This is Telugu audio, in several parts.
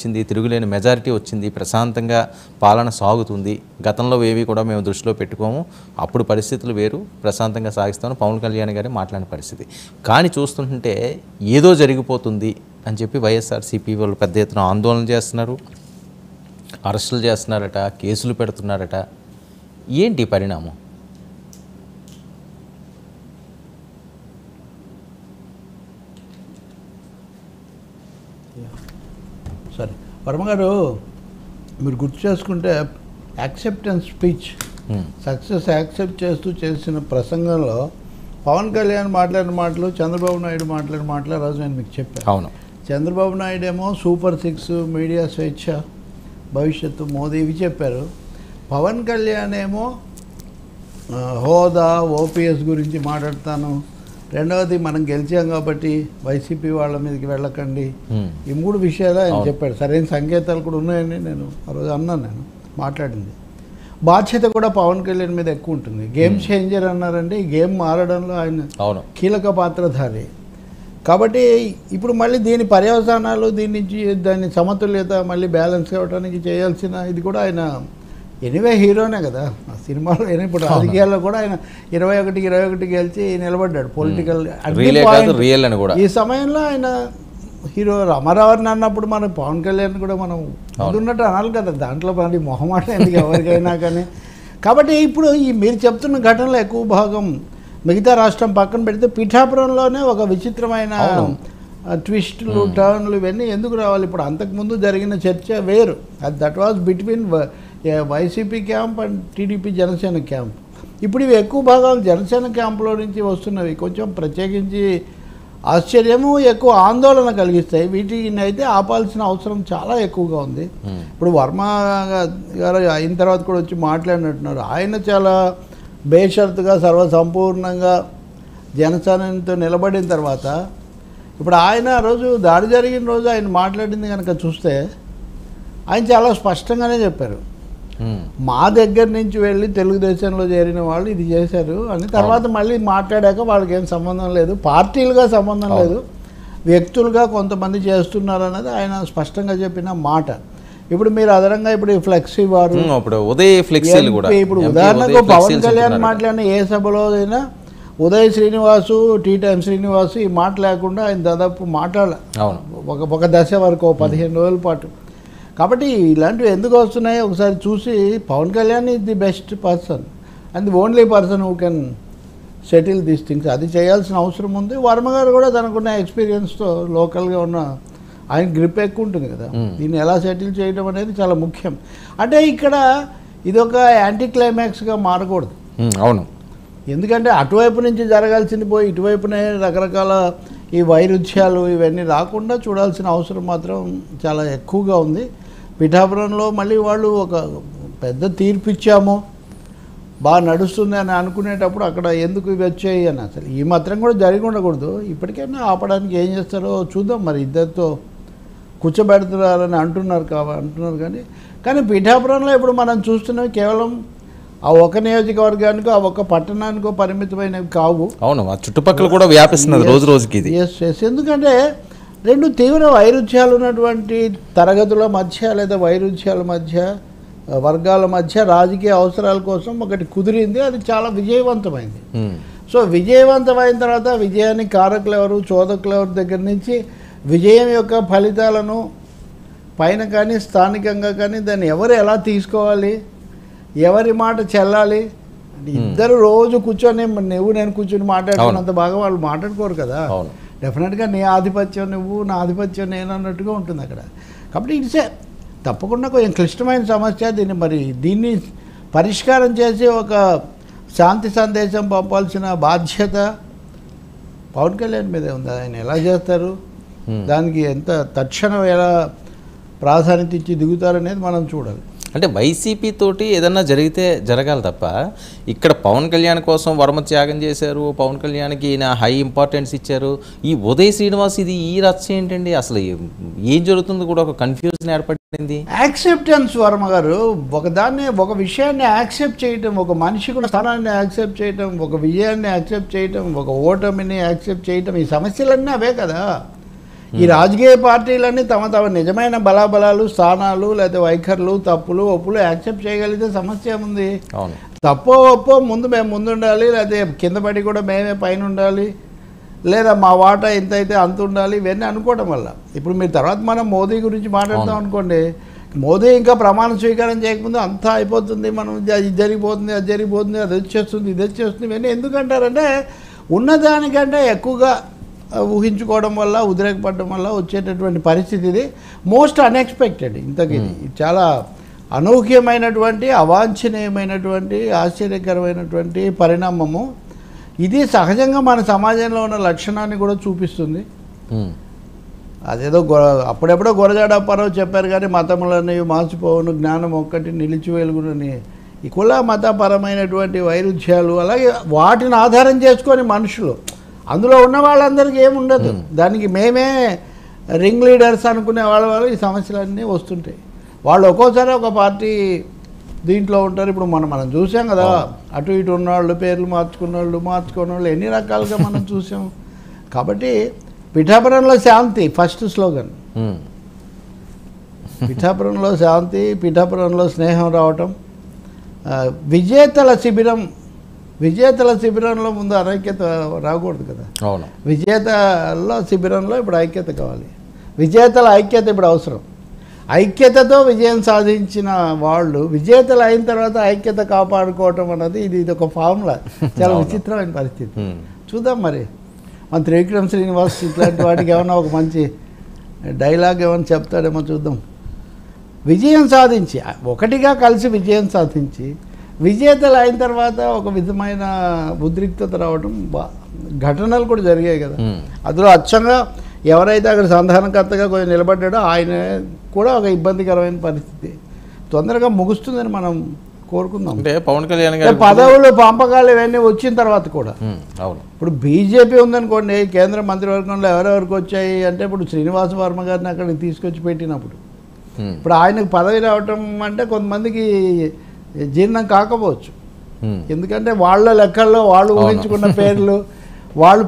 వచ్చింది, తిరుగులేని మెజారిటీ వచ్చింది, ప్రశాంతంగా పాలన సాగుతుంది, గతంలో ఏవి కూడా మేము దృష్టిలో పెట్టుకోము, అప్పుడు పరిస్థితులు వేరు, ప్రశాంతంగా సాగిస్తామని పవన్ కళ్యాణ్ గారే మాట్లాడిన పరిస్థితి. కానీ చూస్తుంటే ఏదో జరిగిపోతుంది అని చెప్పి వైఎస్ఆర్సీపీ వాళ్ళు పెద్ద ఎత్తున ఆందోళన చేస్తున్నారు, అరెస్టులు చేస్తున్నారట, కేసులు పెడుతున్నారట. ఏంటి పరిణామం? సరే వర్మగారు, మీరు గుర్తు చేసుకుంటే యాక్సెప్టెన్స్ స్పీచ్ సక్సెస్ యాక్సెప్ట్ చేస్తూ చేసిన ప్రసంగంలో పవన్ కళ్యాణ్ మాట్లాడిన మాటలు, చంద్రబాబు నాయుడు మాట్లాడిన మాటలు రోజు నేను మీకు చెప్పాను. అవును. చంద్రబాబు నాయుడు ఏమో సూపర్ 6, మీడియా స్వేచ్ఛ, భవిష్యత్తు, మోదీ ఇవి చెప్పారు. పవన్ కళ్యాణ్ ఏమో హోదా, ఓపీఎస్ గురించి మాట్లాడతాను, రెండవది మనం గెలిచాం కాబట్టి వైసీపీ వాళ్ళ మీదకి వెళ్ళకండి, ఈ 3 విషయాలు ఆయన చెప్పాడు. సరైన సంకేతాలు కూడా ఉన్నాయని నేను ఆ రోజు అన్నాను, నేను మాట్లాడింది. బాధ్యత కూడా పవన్ కళ్యాణ్ మీద ఎక్కువ ఉంటుంది. గేమ్ చేంజర్ అన్నారంటే ఈ గేమ్ మారడంలో ఆయన కీలక పాత్రధారి. కాబట్టి ఇప్పుడు మళ్ళీ దీని పర్యవసానాలు, దాని సమతుల్యత మళ్ళీ బ్యాలెన్స్ కావడానికి చేయాల్సిన ఇది కూడా ఆయన ఎనీవే హీరోనే కదా ఆ సినిమాలో. ఇప్పుడు రాజకీయాల్లో కూడా ఆయన 21 గెలిచి నిలబడ్డాడు పొలిటికల్. ఈ సమయంలో ఆయన హీరో రామారావుని అన్నప్పుడు మన పవన్ కళ్యాణ్ కూడా మనం ఉన్నట్టు అనాలి కదా, దాంట్లో మరి మొహమాట ఎందుకు ఎవరికైనా కానీ. కాబట్టి ఇప్పుడు ఈ మీరు చెప్తున్న ఘటనలో ఎక్కువ భాగం మిగతా రాష్ట్రం పక్కన పెడితే పిఠాపురంలోనే ఒక విచిత్రమైన ట్విస్టులు, టర్న్లు ఇవన్నీ ఎందుకు రావాలి? ఇప్పుడు అంతకుముందు జరిగిన చర్చ వేరు. That was between YCP camp and TDP Janasena camp. ఇప్పుడు ఇవి ఎక్కువ భాగాలు జనసేన క్యాంపులో నుంచి వస్తున్నవి. కొంచెం ప్రత్యేకించి ఆశ్చర్యము, ఎక్కువ ఆందోళన కలిగిస్తాయి. వీటిని అయితే ఆపాల్సిన అవసరం చాలా ఎక్కువగా ఉంది. ఇప్పుడు వర్మ గారు అయిన తర్వాత కూడా వచ్చి మాట్లాడినట్టున్నారు. ఆయన చాలా బేషరతుగా సర్వసంపూర్ణంగా జనసేనతో నిలబడిన తర్వాత ఇప్పుడు ఆయన రోజు దాడి జరిగిన రోజు ఆయన మాట్లాడింది కనుక చూస్తే ఆయన చాలా స్పష్టంగానే చెప్పారు, మా దగ్గర నుంచి వెళ్ళి తెలుగుదేశంలో చేరిన వాళ్ళు ఇది చేశారు అని. తర్వాత మళ్ళీ మాట్లాడాక వాళ్ళకి ఏం సంబంధం లేదు, పార్టీలుగా సంబంధం లేదు, వ్యక్తులుగా కొంతమంది చేస్తున్నారు అన్నది ఆయన స్పష్టంగా చెప్పిన మాట. ఇప్పుడు మీరు అదనంగా ఇప్పుడు ఫ్లెక్సీ వారు, ఇప్పుడు ఉదాహరణకు పవన్ కళ్యాణ్ మాట్లాడిన ఏ సభలో అయినా ఉదయ్ శ్రీనివాసు, టీ టైమ్ శ్రీనివాసు ఈ మాట లేకుండా ఆయన దాదాపు మాట్లాడాలి ఒక దశ వరకు 15 రోజుల పాటు. కాబట్టి ఇలాంటివి ఎందుకు వస్తున్నాయో ఒకసారి చూసి, Pawan Kalyan is the best person and the only person who can settle these things. అది చేయాల్సిన అవసరం ఉంది. వర్మ గారు కూడా తనకున్న ఎక్స్పీరియన్స్తో లోకల్గా ఉన్న ఆయన గ్రిప్ ఎక్కువ ఉంటుంది కదా, దీన్ని ఎలా సెటిల్ చేయడం అనేది చాలా ముఖ్యం. అంటే ఇక్కడ ఇదొక యాంటీ క్లైమాక్స్గా మారకూడదు. అవును, ఎందుకంటే అటువైపు నుంచి జరగాల్సింది పోయి ఇటువైపునే రకరకాల ఈ వైరుధ్యాలు ఇవన్నీ రాకుండా చూడాల్సిన అవసరం మాత్రం చాలా ఎక్కువగా ఉంది. పిఠాపురంలో మళ్ళీ వాళ్ళు ఒక పెద్ద తీర్పు ఇచ్చాము, బాగా నడుస్తుంది అని అనుకునేటప్పుడు అక్కడ ఎందుకు ఇవి వచ్చాయి అని అసలు ఈ మాత్రం కూడా జరిగి ఉండకూడదు. ఇప్పటికైనా ఆపడానికి ఏం చేస్తారో చూద్దాం. మరి ఇద్దరితో కూర్చోబెడుతున్నారని అంటున్నారు కానీ పిఠాపురంలో ఇప్పుడు మనం చూస్తున్నవి కేవలం ఆ ఒక నియోజకవర్గానికో ఆ ఒక పట్టణానికో పరిమితమైనవి కావు. అవును, ఆ చుట్టుపక్కల కూడా వ్యాపిస్తున్నది రోజు రోజుకి. ఎందుకంటే 2 తీవ్ర వైరుధ్యాలు ఉన్నటువంటి తరగతుల మధ్య లేదా వైరుధ్యాల మధ్య, వర్గాల మధ్య రాజకీయ అవసరాల కోసం ఒకటి కుదిరింది. అది చాలా విజయవంతమైంది. సో విజయవంతమైన తర్వాత విజయానికి కారకులు ఎవరు, చోదకులు ఎవరి దగ్గర నుంచి విజయం యొక్క ఫలితాలను పైన కానీ స్థానికంగా కానీ దాన్ని ఎవరు ఎలా తీసుకోవాలి, ఎవరి మాట చెల్లాలి అంటే ఇద్దరు రోజు కూర్చొని నేను కూర్చొని మాట్లాడుకున్నంత బాగా వాళ్ళు మాట్లాడుకోరు కదా. డెఫినెట్గా నీ ఆధిపత్యం నువ్వు, నా ఆధిపత్యం నేను అన్నట్టుగా ఉంటుంది అక్కడ. కాబట్టి ఇట్సే తప్పకుండా కొంచెం క్లిష్టమైన సమస్య. దీన్ని పరిష్కారం చేసి ఒక శాంతి సందేశం పంపాల్సిన బాధ్యత పవన్ కళ్యాణ్ మీదే ఉంది. ఆయన ఎలా చేస్తారు, దానికి ఎంత తక్షణం ఎలా ప్రాధాన్యత ఇచ్చి దిగుతారనేది మనం చూడాలి. అంటే వైసీపీ తోటి ఏదన్నా జరిగితే జరగాలి తప్ప, ఇక్కడ పవన్ కళ్యాణ్ కోసం వర్మ త్యాగం చేశారు, పవన్ కళ్యాణ్కి ఈయన హై ఇంపార్టెన్స్ ఇచ్చారు, ఈ ఉదయ్ శ్రీనివాస్ ఇది ఈ రచ్చ ఏంటండి? అసలు ఏం జరుగుతుంది కూడా ఒక కన్ఫ్యూజన్ ఏర్పడింది. యాక్సెప్టెన్స్ వర్మ గారు, ఒక విషయాన్ని యాక్సెప్ట్ చేయటం, ఒక మనిషికి స్థానాన్ని యాక్సెప్ట్ చేయటం, ఒక విజయాన్ని యాక్సెప్ట్ చేయటం, ఒక ఓటమిని యాక్సెప్ట్ చేయటం, ఈ సమస్యలన్నీ అవే కదా. ఈ రాజకీయ పార్టీలన్నీ తమ తమ నిజమైన బలాబలాలు, స్థానాలు, లేకపోతే వైఖరులు, తప్పులు ఒప్పులు యాక్సెప్ట్ చేయగలిగితే సమస్య ఏముంది? అవును. తప్పో ఒప్పో మేము ముందుండాలి, లేకపోతే కింద పడి కూడా మేమే పైన ఉండాలి, లేదా మా వాటా ఎంత అయితే అంత ఉండాలి, ఇవన్నీ అనుకోవడం వల్ల. ఇప్పుడు మీరు తర్వాత మనం మోదీ గురించి మాట్లాడతాం అనుకోండి, మోదీ ఇంకా ప్రమాణ స్వీకారం చేయకముందు అంతా అయిపోతుంది, మనం ఇది జరిగిపోతుంది, అది జరిగిపోతుంది, అది వచ్చేస్తుంది, ఇది వచ్చేస్తుంది, ఇవన్నీ ఎందుకంటారంటే ఉన్నదానికంటే ఎక్కువగా ఊహించుకోవడం వల్ల, ఉద్రేకపడడం వల్ల వచ్చేటటువంటి పరిస్థితి. ఇది మోస్ట్ అన్ఎక్స్పెక్టెడ్. ఇంతకీ చాలా అనూహ్యమైనటువంటి, అవాంఛనీయమైనటువంటి, ఆశ్చర్యకరమైనటువంటి పరిణామము. ఇది సహజంగా మన సమాజంలో ఉన్న లక్షణాన్ని కూడా చూపిస్తుంది. అదేదో అప్పుడెప్పుడో గొరజాడప్పారావు చెప్పారు కానీ మతములని మార్చిపోవును, జ్ఞానం ఒక్కటి నిలిచి వెలుగునని. ఈ కుల మతపరమైనటువంటి వైరుధ్యాలు, అలాగే వాటిని ఆధారం చేసుకొని మనుషులు, అందులో ఉన్న వాళ్ళందరికీ ఏముండదు, దానికి మేమే రింగ్ లీడర్స్ అనుకునే వాళ్ళు ఈ సమస్యలన్నీ వస్తుంటాయి. వాళ్ళు ఒక్కోసారి ఒక పార్టీ దీంట్లో ఉంటారు. ఇప్పుడు మనం చూసాం కదా, అటు ఇటు ఉన్నవాళ్ళు, పేర్లు మార్చుకున్న వాళ్ళు ఎన్ని రకాలుగా మనం చూసాం. కాబట్టి పిఠాపురంలో శాంతి ఫస్ట్ స్లోగన్, పిఠాపురంలో శాంతి, పిఠాపురంలో స్నేహం రావటం. విజేతల శిబిరంలో ముందు అనైక్యత రాకూడదు కదా. అవును. విజేతల శిబిరంలో ఇప్పుడు ఐక్యత కావాలి. విజేతల ఐక్యత ఇప్పుడు అవసరం. ఐక్యతతో విజయం సాధించిన వాళ్ళు విజేతలు అయిన తర్వాత ఐక్యత కాపాడుకోవటం అన్నది ఇది ఒక ఫార్ములా. చాలా విచిత్రమైన పరిస్థితి. చూద్దాం మరి మన త్రివిక్రమ్ శ్రీనివాస్ ఇట్లాంటి వాటికి ఏమన్నా ఒక మంచి డైలాగ్ ఏమైనా చెప్తాడేమో చూద్దాం. విజయం సాధించి ఒకటిగా కలిసి విజయం సాధించి విజేతలు అయిన తర్వాత ఒక విధమైన ఉద్రిక్తత రావడం ఘటనలు కూడా జరిగాయి కదా. అందులో అచ్చంగా ఎవరైతే అక్కడ సంధానకర్తగా కొంచెం నిలబడ్డాడో ఆయన కూడా ఒక ఇబ్బందికరమైన పరిస్థితి. తొందరగా ముగుస్తుందని మనం కోరుకుందాం. అంటే పవన్ కళ్యాణ్ గారు పదవులు పంపకాలు ఇవన్నీ వచ్చిన తర్వాత కూడా అవును. ఇప్పుడు బీజేపీ ఉందనుకోండి, కేంద్ర మంత్రివర్గంలో ఎవరెవరికి వచ్చాయి అంటే ఇప్పుడు శ్రీనివాస వర్మ గారిని అక్కడికి తీసుకొచ్చి పెట్టినప్పుడు ఇప్పుడు ఆయనకు పదవి రావటం అంటే కొంతమందికి జీర్ణం కాకపోవచ్చు. ఎందుకంటే వాళ్ళ లెక్కల్లో వాళ్ళు ఊహించుకున్న పేర్లు, వాళ్ళు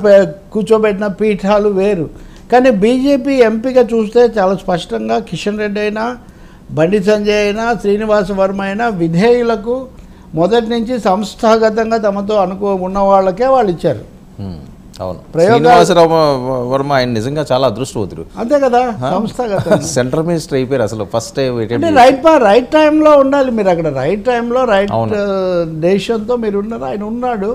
కూర్చోబెట్టిన పీఠాలు వేరు. కానీ బీజేపీ ఎంపిక చూస్తే చాలా స్పష్టంగా కిషన్ రెడ్డి అయినా, బండి సంజయ్ అయినా, శ్రీనివాస వర్మ అయినా విధేయులకు మొదటి నుంచి సంస్థాగతంగా తమతో ఉన్న వాళ్ళకే వాళ్ళు ఇచ్చారు. అవును. శ్రీనివాసరావు వర్మ ఆయన నిజంగా చాలా అదృష్టవంతుడు. అంతే కదా, సంస్థాగతంగా సెంట్రల్ మినిస్టర్ అయిపోయారు అసలు ఫస్ట్ రైట్ టైంలో ఉండాలి మీరు. అక్కడ రైట్ టైంలో రైట్ డెసిషన్తో మీరు ఉన్నారు. ఆయన ఉన్నాడు.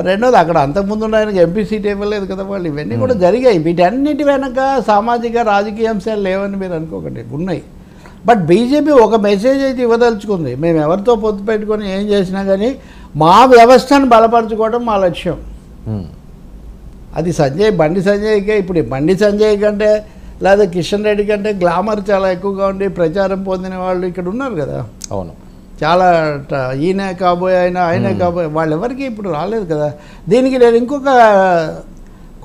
రెండోది అక్కడ అంతకుముందు ఆయనకు ఎంపీ సీట్ ఇవ్వలేదు కదా వాళ్ళు. ఇవన్నీ కూడా జరిగాయి. వీటన్నిటి వెనక సామాజిక రాజకీయ అంశాలు లేవని మీరు అనుకోకండి, ఉన్నాయి. బట్ బీజేపీ ఒక మెసేజ్ అయితే ఇవ్వదలుచుకుంది, మేము ఎవరితో పొత్తు పెట్టుకొని ఏం చేసినా కానీ మా వ్యవస్థను బలపరచుకోవడం మా లక్ష్యం. అది బండి సంజయ్కే. ఇప్పుడు బండి సంజయ్ కంటే లేదా కిషన్ రెడ్డి కంటే గ్లామర్ చాలా ఎక్కువగా ఉండి ప్రచారం పొందిన వాళ్ళు ఇక్కడ ఉన్నారు కదా. అవును. చాలా ఈయనే కాబోయే ఆయనే కాబోయే వాళ్ళు ఎవరికి ఇప్పుడు రాలేదు కదా. దీనికి నేను ఇంకొక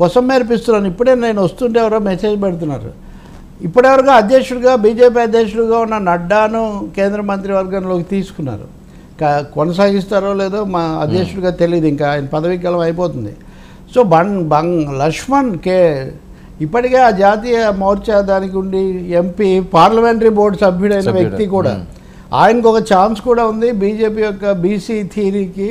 కోసం మేర్పిస్తున్నాను. ఇప్పుడే నేను వస్తుంటే ఎవరో మెసేజ్ పెడుతున్నారు. ఇప్పటివరకు అధ్యక్షుడిగా బీజేపీ అధ్యక్షుడిగా ఉన్న నడ్డాను కేంద్ర మంత్రివర్గంలోకి తీసుకున్నారు. కొనసాగిస్తారో లేదో మా అధ్యక్షుడిగా తెలియదు, ఇంకా ఆయన పదవీకాలం అయిపోతుంది. సో లక్ష్మణ్ ఇప్పటికే ఆ జాతీయ మోర్చా దానికి ఉండి ఎంపీ, పార్లమెంటరీ బోర్డు సభ్యుడైన వ్యక్తి కూడా, ఆయనకు ఒక ఛాన్స్ కూడా ఉంది. బీజేపీ యొక్క బీసీ థియరీకి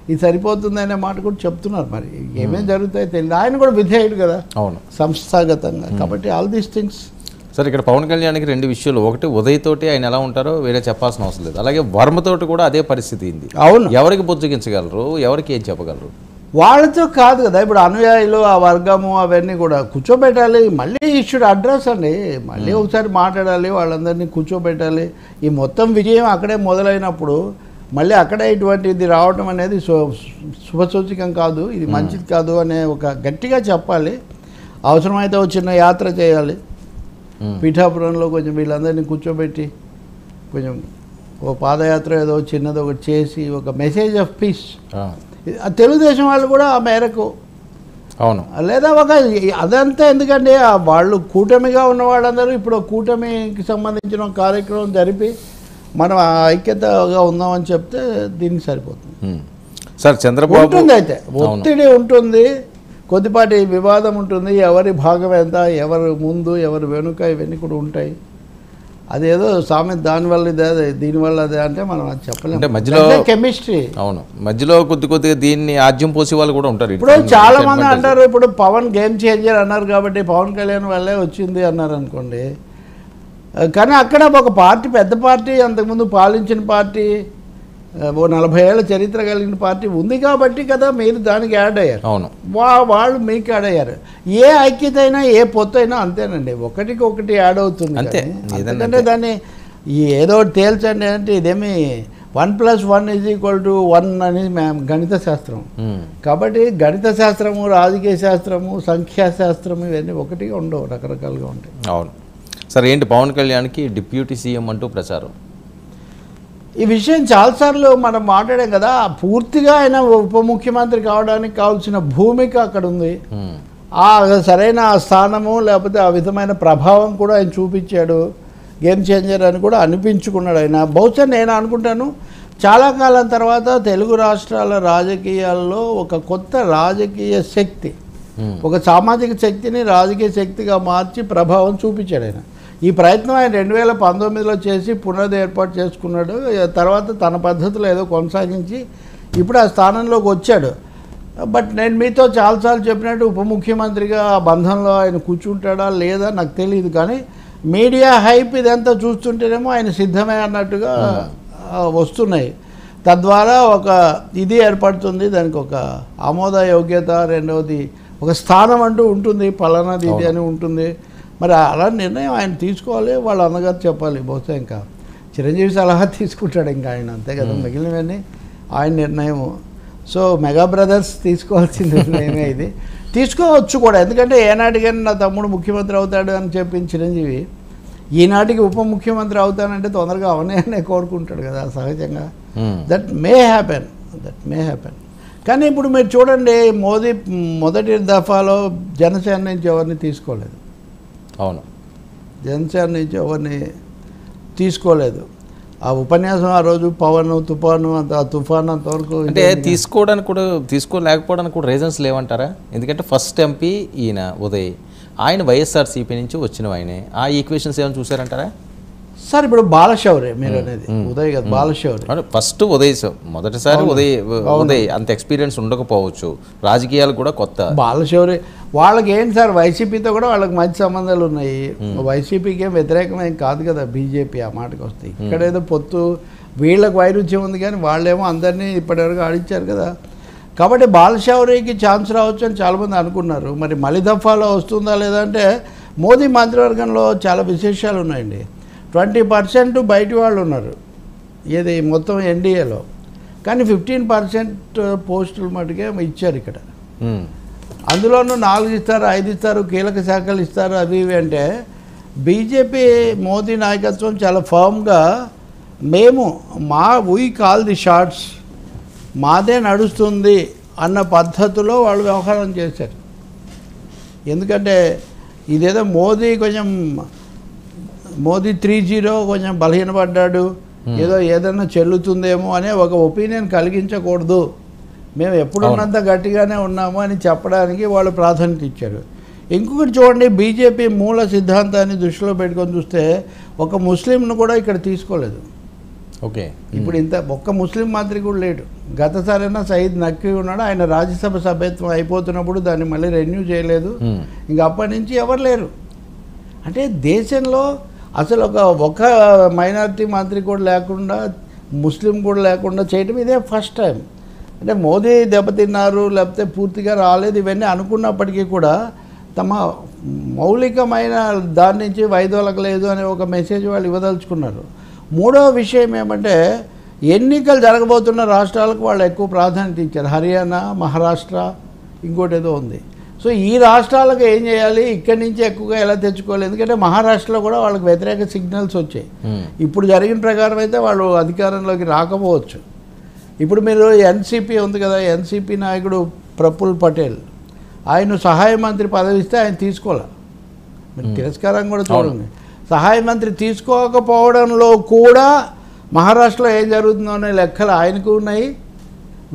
ఇది సరిపోతుంది అనే మాట కూడా చెప్తున్నారు. మరి ఏమేం జరుగుతాయో తెలియదు. ఆయన కూడా విధేయుడు కదా. అవును. సంస్థాగతంగా. కాబట్టి ఆల్ దీస్ థింగ్స్. సార్ ఇక్కడ పవన్ కళ్యాణ్కి రెండు విషయాలు. ఒకటి ఉదయ్ తోటి ఆయన ఎలా ఉంటారో వేరే చెప్పాల్సిన అవసరం లేదు. అలాగే వర్మతోటి కూడా అదే పరిస్థితి ఉంది. అవును. ఎవరికి బుజ్జగించగలరు, ఎవరికి ఏం చెప్పగలరు? వాళ్ళతో కాదు కదా. ఇప్పుడు అనుయాయులు, ఆ వర్గము అవన్నీ కూడా కూర్చోబెట్టాలి. మళ్ళీ ఇష్యూడ్ అడ్రస్ అండి, మళ్ళీ ఒకసారి మాట్లాడాలి, వాళ్ళందరినీ కూర్చోబెట్టాలి. ఈ మొత్తం విజయం అక్కడే మొదలైనప్పుడు మళ్ళీ అక్కడే ఇటువంటిది రావడం అనేది శుభసూచకం కాదు, ఇది మంచిది కాదు అనే ఒక గట్టిగా చెప్పాలి. అవసరమైతే ఒక చిన్న యాత్ర చేయాలి పిఠాపురంలో, కొంచెం వీళ్ళందరినీ కూర్చోబెట్టి కొంచెం ఓ పాదయాత్ర ఏదో చిన్నది ఒకటి చేసి ఒక మెసేజ్ ఆఫ్ పీస్. తెలుగుదేశం వాళ్ళు కూడా ఆ మేరకు, అవును, లేదా ఒక అదంతా ఎందుకంటే వాళ్ళు కూటమిగా ఉన్న వాళ్ళందరూ ఇప్పుడు కూటమికి సంబంధించిన కార్యక్రమం జరిపి మనం ఐక్యతగా ఉందామని చెప్తే దీనికి సరిపోతుంది. సార్ చంద్రబాబు ఉంటుంది, అయితే ఒత్తిడి ఉంటుంది, కొద్దిపాటి వివాదం ఉంటుంది, ఎవరి భాగం ఎంత, ఎవరు ముందు ఎవరు వెనుక, ఇవన్నీ కూడా ఉంటాయి. అదేదో సామెత దానివల్ల ఇదే దీనివల్ల అదే అంటే మనం అది చెప్పలేము. అంటే మధ్యలో కెమిస్ట్రీ. అవును, మధ్యలో కొద్దిగా దీన్ని ఆజ్యం పోసే వాళ్ళు కూడా ఉంటారు. ఇప్పుడు చాలా మంది అంటారు, ఇప్పుడు పవన్ గేమ్ చేంజర్ అన్నారు కాబట్టి పవన్ కళ్యాణ్ వల్లే వచ్చింది అన్నారు అనుకోండి. కానీ అక్కడ ఒక పార్టీ, పెద్ద పార్టీ, అంతకుముందు పాలించిన పార్టీ, ఓ 40 ఏళ్ళ చరిత్ర కలిగిన పార్టీ ఉంది కాబట్టి కదా మీరు దానికి యాడ్ అయ్యారు. అవును, వాళ్ళు మీకు యాడ్ అయ్యారు. ఏ ఐక్యత అయినా ఏ పొత్తు అయినా అంతేనండి, ఒకటికి ఒకటి యాడ్ అవుతుంది అంతే. ఎందుకంటే దాన్ని ఏదో తేల్చండి అంటే ఇదేమి 1+1 = 1 అని గణిత శాస్త్రం. కాబట్టి గణిత శాస్త్రము, రాజకీయ శాస్త్రము, సంఖ్యాశాస్త్రము ఇవన్నీ ఒకటిగా ఉండవు, రకరకాలుగా ఉంటాయి. అవును. సరే, ఏంటి పవన్ కళ్యాణ్కి డిప్యూటీ సీఎం అంటూ ప్రచారం? ఈ విషయం చాలాసార్లు మనం మాట్లాడాం కదా. పూర్తిగా ఆయన ఉప ముఖ్యమంత్రి కావడానికి కావాల్సిన భూమిక అక్కడ ఉంది. ఆ సరైన స్థానము లేకపోతే ఆ విధమైన ప్రభావం కూడా ఆయన చూపించాడు. గేమ్ చేంజర్ అని కూడా అనిపించుకున్నాడు ఆయన. బహుశా నేను అనుకుంటాను చాలా కాలం తర్వాత తెలుగు రాష్ట్రాల రాజకీయాల్లో ఒక కొత్త రాజకీయ శక్తి, ఒక సామాజిక శక్తిని రాజకీయ శక్తిగా మార్చి ప్రభావం చూపించాడు ఆయన. ఈ ప్రయత్నం ఆయన 2019లో చేసి పునరుద్ధి ఏర్పాటు చేసుకున్నాడు. తర్వాత తన పద్ధతిలో ఏదో కొనసాగించి ఇప్పుడు ఆ స్థానంలోకి వచ్చాడు. బట్ నేను మీతో చాలాసార్లు చెప్పినట్టు ఉప ముఖ్యమంత్రిగా ఆ బంధంలో ఆయన కూర్చుంటాడా లేదా నాకు తెలియదు. కానీ మీడియా హైప్ ఇదంతా చూస్తుంటేనేమో ఆయన సిద్ధమే అన్నట్టుగా వస్తున్నాయి. తద్వారా ఒక ఇది ఏర్పడుతుంది, దానికి ఒక ఆమోద యోగ్యత, రెండవది ఒక స్థానం అంటూ ఉంటుంది, పలానాది ఇది అని ఉంటుంది. మరి అలా నిర్ణయం ఆయన తీసుకోవాలి, వాళ్ళ అన్నగారు చెప్పాలి. బహుశా ఇంకా చిరంజీవి సలహా తీసుకుంటాడు ఇంకా ఆయన, అంతే కదా. మిగిలినవన్నీ ఆయన నిర్ణయం. సో మెగా బ్రదర్స్ తీసుకోవాల్సిన నిర్ణయమే ఇది. తీసుకోవచ్చు కూడా, ఎందుకంటే ఏనాటికైనా నా తమ్ముడు ముఖ్యమంత్రి అవుతాడు అని చెప్పిన చిరంజీవి ఈనాటికి ఉప ముఖ్యమంత్రి అవుతానంటే తొందరగా అవనే కోరుకుంటాడు కదా సహజంగా. That may happen. కానీ ఇప్పుడు మీరు చూడండి, మోదీ మొదటి దఫాలో జనసేన నుంచి ఎవరిని తీసుకోలేదు. అవును, జనసేన నుంచి ఎవరిని తీసుకోలేదు. ఆ ఉపన్యాసం ఆ రోజు పవన్ తుఫాను తుఫాను అంతవరకు అంటే తీసుకోలేకపోవడానికి కూడా రీజన్స్ లేవంటారా? ఎందుకంటే ఫస్ట్ ఎంపీ ఈయన ఉదయ్, ఆయన వైఎస్ఆర్సీపీ నుంచి వచ్చిన ఆయనే. ఆ ఈక్వేషన్స్ ఏమైనా చూసారంటారా? సార్ ఇప్పుడు బాలశౌరి మీరు అనేది ఉదయ్ కదా, బాలశౌరి ఫస్ట్ ఉదయ్ మొదటిసారి ఉదయ్ అంత ఎక్స్పీరియన్స్ ఉండకపోవచ్చు, రాజకీయాలు కూడా కొత్త. బాలశౌరి వాళ్ళకి ఏంటి సార్, వైసీపీతో కూడా వాళ్ళకి మంచి సంబంధాలు ఉన్నాయి. వైసీపీకి ఏం వ్యతిరేకమేం కాదు కదా బీజేపీ, ఆ మాటకు వస్తాయి. ఇక్కడ ఏదో పొత్తు వీళ్ళకి వైరుధ్యం ఉంది, కానీ వాళ్ళేమో అందరినీ ఇప్పటివరకు ఆడించారు కదా. కాబట్టి బాలశౌరికి ఛాన్స్ రావచ్చు అని చాలామంది అనుకున్నారు. మరి మలి దఫాలో వస్తుందా లేదా అంటే మోదీ మంత్రివర్గంలో చాలా విశేషాలు ఉన్నాయండి. 20% బయటి వాళ్ళు ఉన్నారు ఏది మొత్తం ఎన్డీఏలో, కానీ 15% పోస్టులు మటుకే ఇచ్చారు ఇక్కడ. అందులోనూ 4 ఇస్తారు, 5 ఇస్తారు, కీలక శాఖలు ఇస్తారు, అవి ఇవి. అంటే బీజేపీ మోదీ నాయకత్వం చాలా ఫర్మ్గా వీ కాల్ ది షార్ట్స్, మాదే నడుస్తుంది అన్న పద్ధతిలో వాళ్ళు వ్యవహారం చేశారు. ఎందుకంటే ఇదేదో మోదీ 3.0 కొంచెం బలహీనపడ్డాడు, ఏదైనా చెల్లుతుందేమో అనే ఒక ఒపీనియన్ కలిగించకూడదు, మేము ఎప్పుడున్నంత గట్టిగానే ఉన్నాము అని చెప్పడానికి వాళ్ళు ప్రాధాన్యత ఇచ్చారు. ఇంకొకటి చూడండి, బీజేపీ మూల సిద్ధాంతాన్ని దృష్టిలో పెట్టుకొని చూస్తే ఒక ముస్లింను కూడా ఇక్కడ తీసుకోలేదు. ఓకే, ఇప్పుడు ఒక్క ముస్లిం మంత్రి కూడా లేడు. గతసారైనా సయీద్ నక్వీ ఉన్నాడు, ఆయన రాజ్యసభ సభ్యత్వం అయిపోతున్నప్పుడు దాన్ని మళ్ళీ రెన్యూ చేయలేదు. ఇంకా అప్పటి నుంచి ఎవరు లేరు. అంటే దేశంలో అసలు ఒక మైనారిటీ మంత్రి కూడా లేకుండా, ముస్లిం కూడా లేకుండా చేయడం ఇదే ఫస్ట్ టైం. అంటే మోదీ దెబ్బతిన్నారు లేకపోతే పూర్తిగా రాలేదు ఇవన్నీ అనుకున్నప్పటికీ కూడా తమ మౌలికమైన దాని నుంచి వైదొలగలేదు అనే ఒక మెసేజ్ వాళ్ళు ఇవ్వదలుచుకున్నారు. మూడవ విషయం ఏమంటే ఎన్నికలు జరగబోతున్న రాష్ట్రాలకు వాళ్ళు ఎక్కువ ప్రాధాన్యత ఇచ్చారు. హర్యానా, మహారాష్ట్ర, ఇంకోటి ఏదో ఉంది. సో ఈ రాష్ట్రాలకు ఏం చేయాలి, ఇక్కడి నుంచి ఎక్కువగా ఎలా తెచ్చుకోవాలి. ఎందుకంటే మహారాష్ట్రలో కూడా వాళ్ళకి వ్యతిరేక సిగ్నల్స్ వచ్చాయి. ఇప్పుడు జరిగిన ప్రకారం అయితే వాళ్ళు అధికారంలోకి రాకపోవచ్చు. ఇప్పుడు మీరు ఎన్సీపీ ఉంది కదా, ఎన్సీపీ నాయకుడు ప్రఫుల్ పటేల్, ఆయన సహాయ మంత్రి పదవి ఇస్తే ఆయన తీసుకోలే. మీరు తిరస్కారం కూడా చూడండి. సహాయ మంత్రి తీసుకోకపోవడంలో కూడా మహారాష్ట్రలో ఏం జరుగుతుందో అనే లెక్కలు ఆయనకు ఉన్నాయి,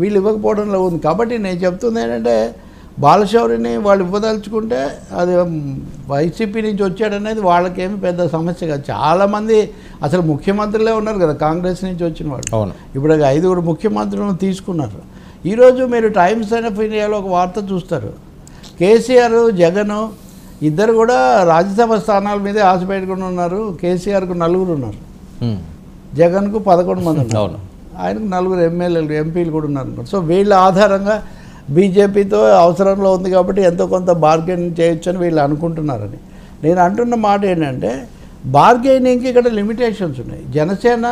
వీళ్ళు ఇవ్వకపోవడంలో ఉంది. కాబట్టి నేను చెప్తుంది ఏంటంటే బాలశౌరిని వాళ్ళు ఇవ్వదలుచుకుంటే అది వైసీపీ నుంచి వచ్చాడనేది వాళ్ళకేమి పెద్ద సమస్య కాదు. చాలామంది అసలు ముఖ్యమంత్రులే ఉన్నారు కదా కాంగ్రెస్ నుంచి వచ్చిన వాళ్ళు. అవును. ఇప్పుడు 5 ముఖ్యమంత్రులను తీసుకున్నారు. ఈరోజు మీరు టైమ్స్ ఆఫ్ ఇండియాలో ఒక వార్త చూస్తారు, కేసీఆర్ జగన్ ఇద్దరు కూడా రాజ్యసభ స్థానాల మీదే ఆశ పెట్టుకుని ఉన్నారు. కేసీఆర్కు 4 ఉన్నారు, జగన్కు 11 మంది ఉన్నారు, ఆయనకు 4 ఎమ్మెల్యేలు ఎంపీలు కూడా ఉన్నారు. సో వీళ్ళ ఆధారంగా బీజేపీతో అవసరంలో ఉంది కాబట్టి ఎంతో కొంత బార్గెన్ చేయొచ్చు అని వీళ్ళు అనుకుంటున్నారని. నేను అంటున్న మాట ఏంటంటే బార్గెనింగ్కి ఇక్కడ లిమిటేషన్స్ ఉన్నాయి. జనసేన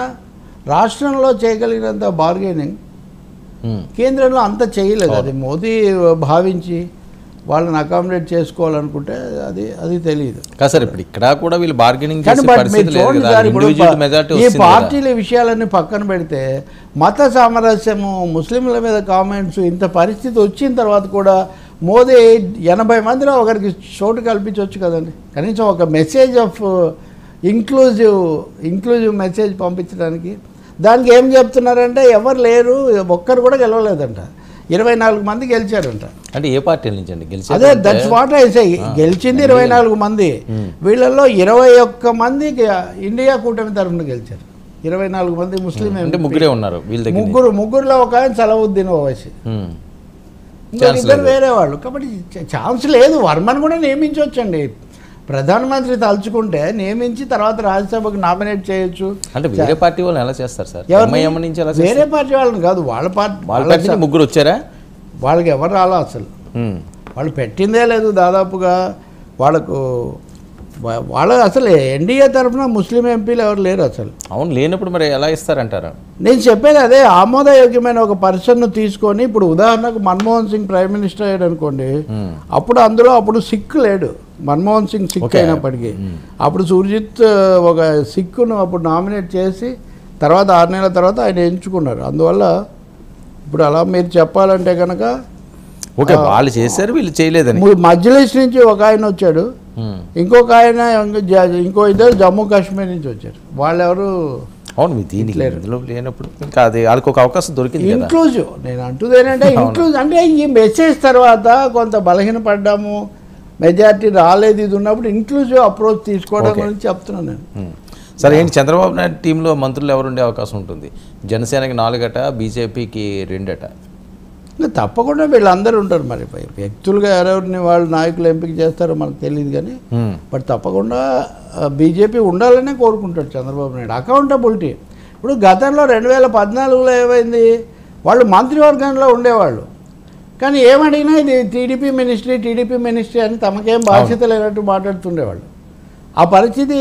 రాష్ట్రంలో చేయగలిగినంత బార్గెనింగ్ కేంద్రంలో అంత చేయలేదు. అది మోదీ భావించి వాళ్ళని అకామిడేట్ చేసుకోవాలనుకుంటే అది తెలియదు సార్. ఇప్పుడు ఇక్కడ కూడా వీళ్ళు బార్గెనింగ్ ఈ పార్టీల విషయాలన్నీ పక్కన పెడితే మత సామరస్యము, ముస్లింల మీద కామెంట్స్, ఇంత పరిస్థితి వచ్చిన తర్వాత కూడా మోదీ 80 మందిలో ఒకరికి చోటు కల్పించవచ్చు కదండి. కనీసం ఒక మెసేజ్ ఆఫ్ ఇంక్లూజివ్ మెసేజ్ పంపించడానికి. దానికి ఏం చెప్తున్నారంటే ఎవరు లేరు, ఒక్కరు కూడా గెలవలేదంట, 24 మంది గెలిచారంట. అంటే ఏ పార్టీ నుంచి అండి గెలిచారు? అదే దట్స్ వాట్ ఐ సే. గెలిచింది 24 మంది, వీళ్ళల్లో 21 మంది ఇండియా కూటమి తరఫున గెలిచారు. 24 మంది ముస్లిం ముగ్గురే ఉన్నారు. ముగ్గురులో ఒక ఆయన సలవుద్దీన్ ఓవైసీ, ఇద్దరు వేరే వాళ్ళు. కాబట్టి ఛాన్స్ లేదు. వర్మను కూడా నియమించవచ్చండి, ప్రధానమంత్రి తలుచుకుంటే నియమించి తర్వాత రాజ్యసభకు నామినేట్ చేయొచ్చు. అంటే వేరే పార్టీ వాళ్ళని ఎలా చేస్తారు సార్? వేరే పార్టీ వాళ్ళని కాదు, వాళ్ళ పార్టీ ముగ్గురు వచ్చారా? వాళ్ళకి ఎవరు రాలా అసలు, వాళ్ళు పెట్టిందే లేదు దాదాపుగా. వాళ్ళ అసలు ఎన్డీఏ తరఫున ముస్లిం ఎంపీలు ఎవరు లేరు అసలు. అవును, లేనప్పుడు మరి ఎలా ఇస్తారంటారా? నేను చెప్పేది అదే, ఆమోదయోగ్యమైన ఒక పర్సన్ను తీసుకొని, ఇప్పుడు ఉదాహరణకు మన్మోహన్ సింగ్ ప్రైమ్ మినిస్టర్ అయ్యాడు అనుకోండి, అప్పుడు సిక్ లేడు, మన్మోహన్ సింగ్ సిక్ అయినప్పటికీ అప్పుడు సుర్జిత్ ఒక సిక్కును అప్పుడు నామినేట్ చేసి తర్వాత 6 నెలల తర్వాత ఆయన ఎంచుకున్నారు. అందువల్ల ఇప్పుడు అలా మీరు చెప్పాలంటే కనుక ఓకే, వాళ్ళు చేశారు, వీళ్ళు చేయలేదని. మజ్లిస్ నుంచి ఒక ఆయన వచ్చాడు, ఇంకొక ఆయన, ఇంకో ఇద్దరు జమ్మూ కాశ్మీర్ నుంచి వచ్చారు. వాళ్ళెవరు? అవును, మీ దీనికి లేనప్పుడు ఇంకా అది వాళ్ళకి ఒక అవకాశం దొరికింది. ఇంక్లూజివ్ నేను అంటుంది ఏంటంటే ఇంక్లూజివ్ అంటే ఈ మెసేజ్ తర్వాత కొంత బలహీనపడ్డాము, మెజారిటీ రాలేదు, ఇది ఉన్నప్పుడు ఇంక్లూజివ్ అప్రోచ్ తీసుకోవడం గురించి చెప్తున్నాను నేను. సరే, ఏంటి చంద్రబాబు నాయుడు టీంలో మంత్రులు ఎవరు ఉండే అవకాశం ఉంటుంది? జనసేనకి 4 బీజేపీకి 2 తప్పకుండా వీళ్ళందరూ ఉంటారు. మరి వ్యక్తులుగా ఎవరెవరిని వాళ్ళు నాయకులు ఎంపిక చేస్తారో మనకు తెలియదు కానీ, బట్ తప్పకుండా బీజేపీ ఉండాలనే కోరుకుంటాడు చంద్రబాబు నాయుడు. అకౌంటబిలిటీ ఇప్పుడు గతంలో 2014లో ఏమైంది, వాళ్ళు మంత్రివర్గంలో ఉండేవాళ్ళు, కానీ ఏమడిగినా ఇది టీడీపీ మినిస్ట్రీ అని తమకేం బాధ్యత లేనట్టు మాట్లాడుతుండేవాళ్ళు. ఆ పరిస్థితి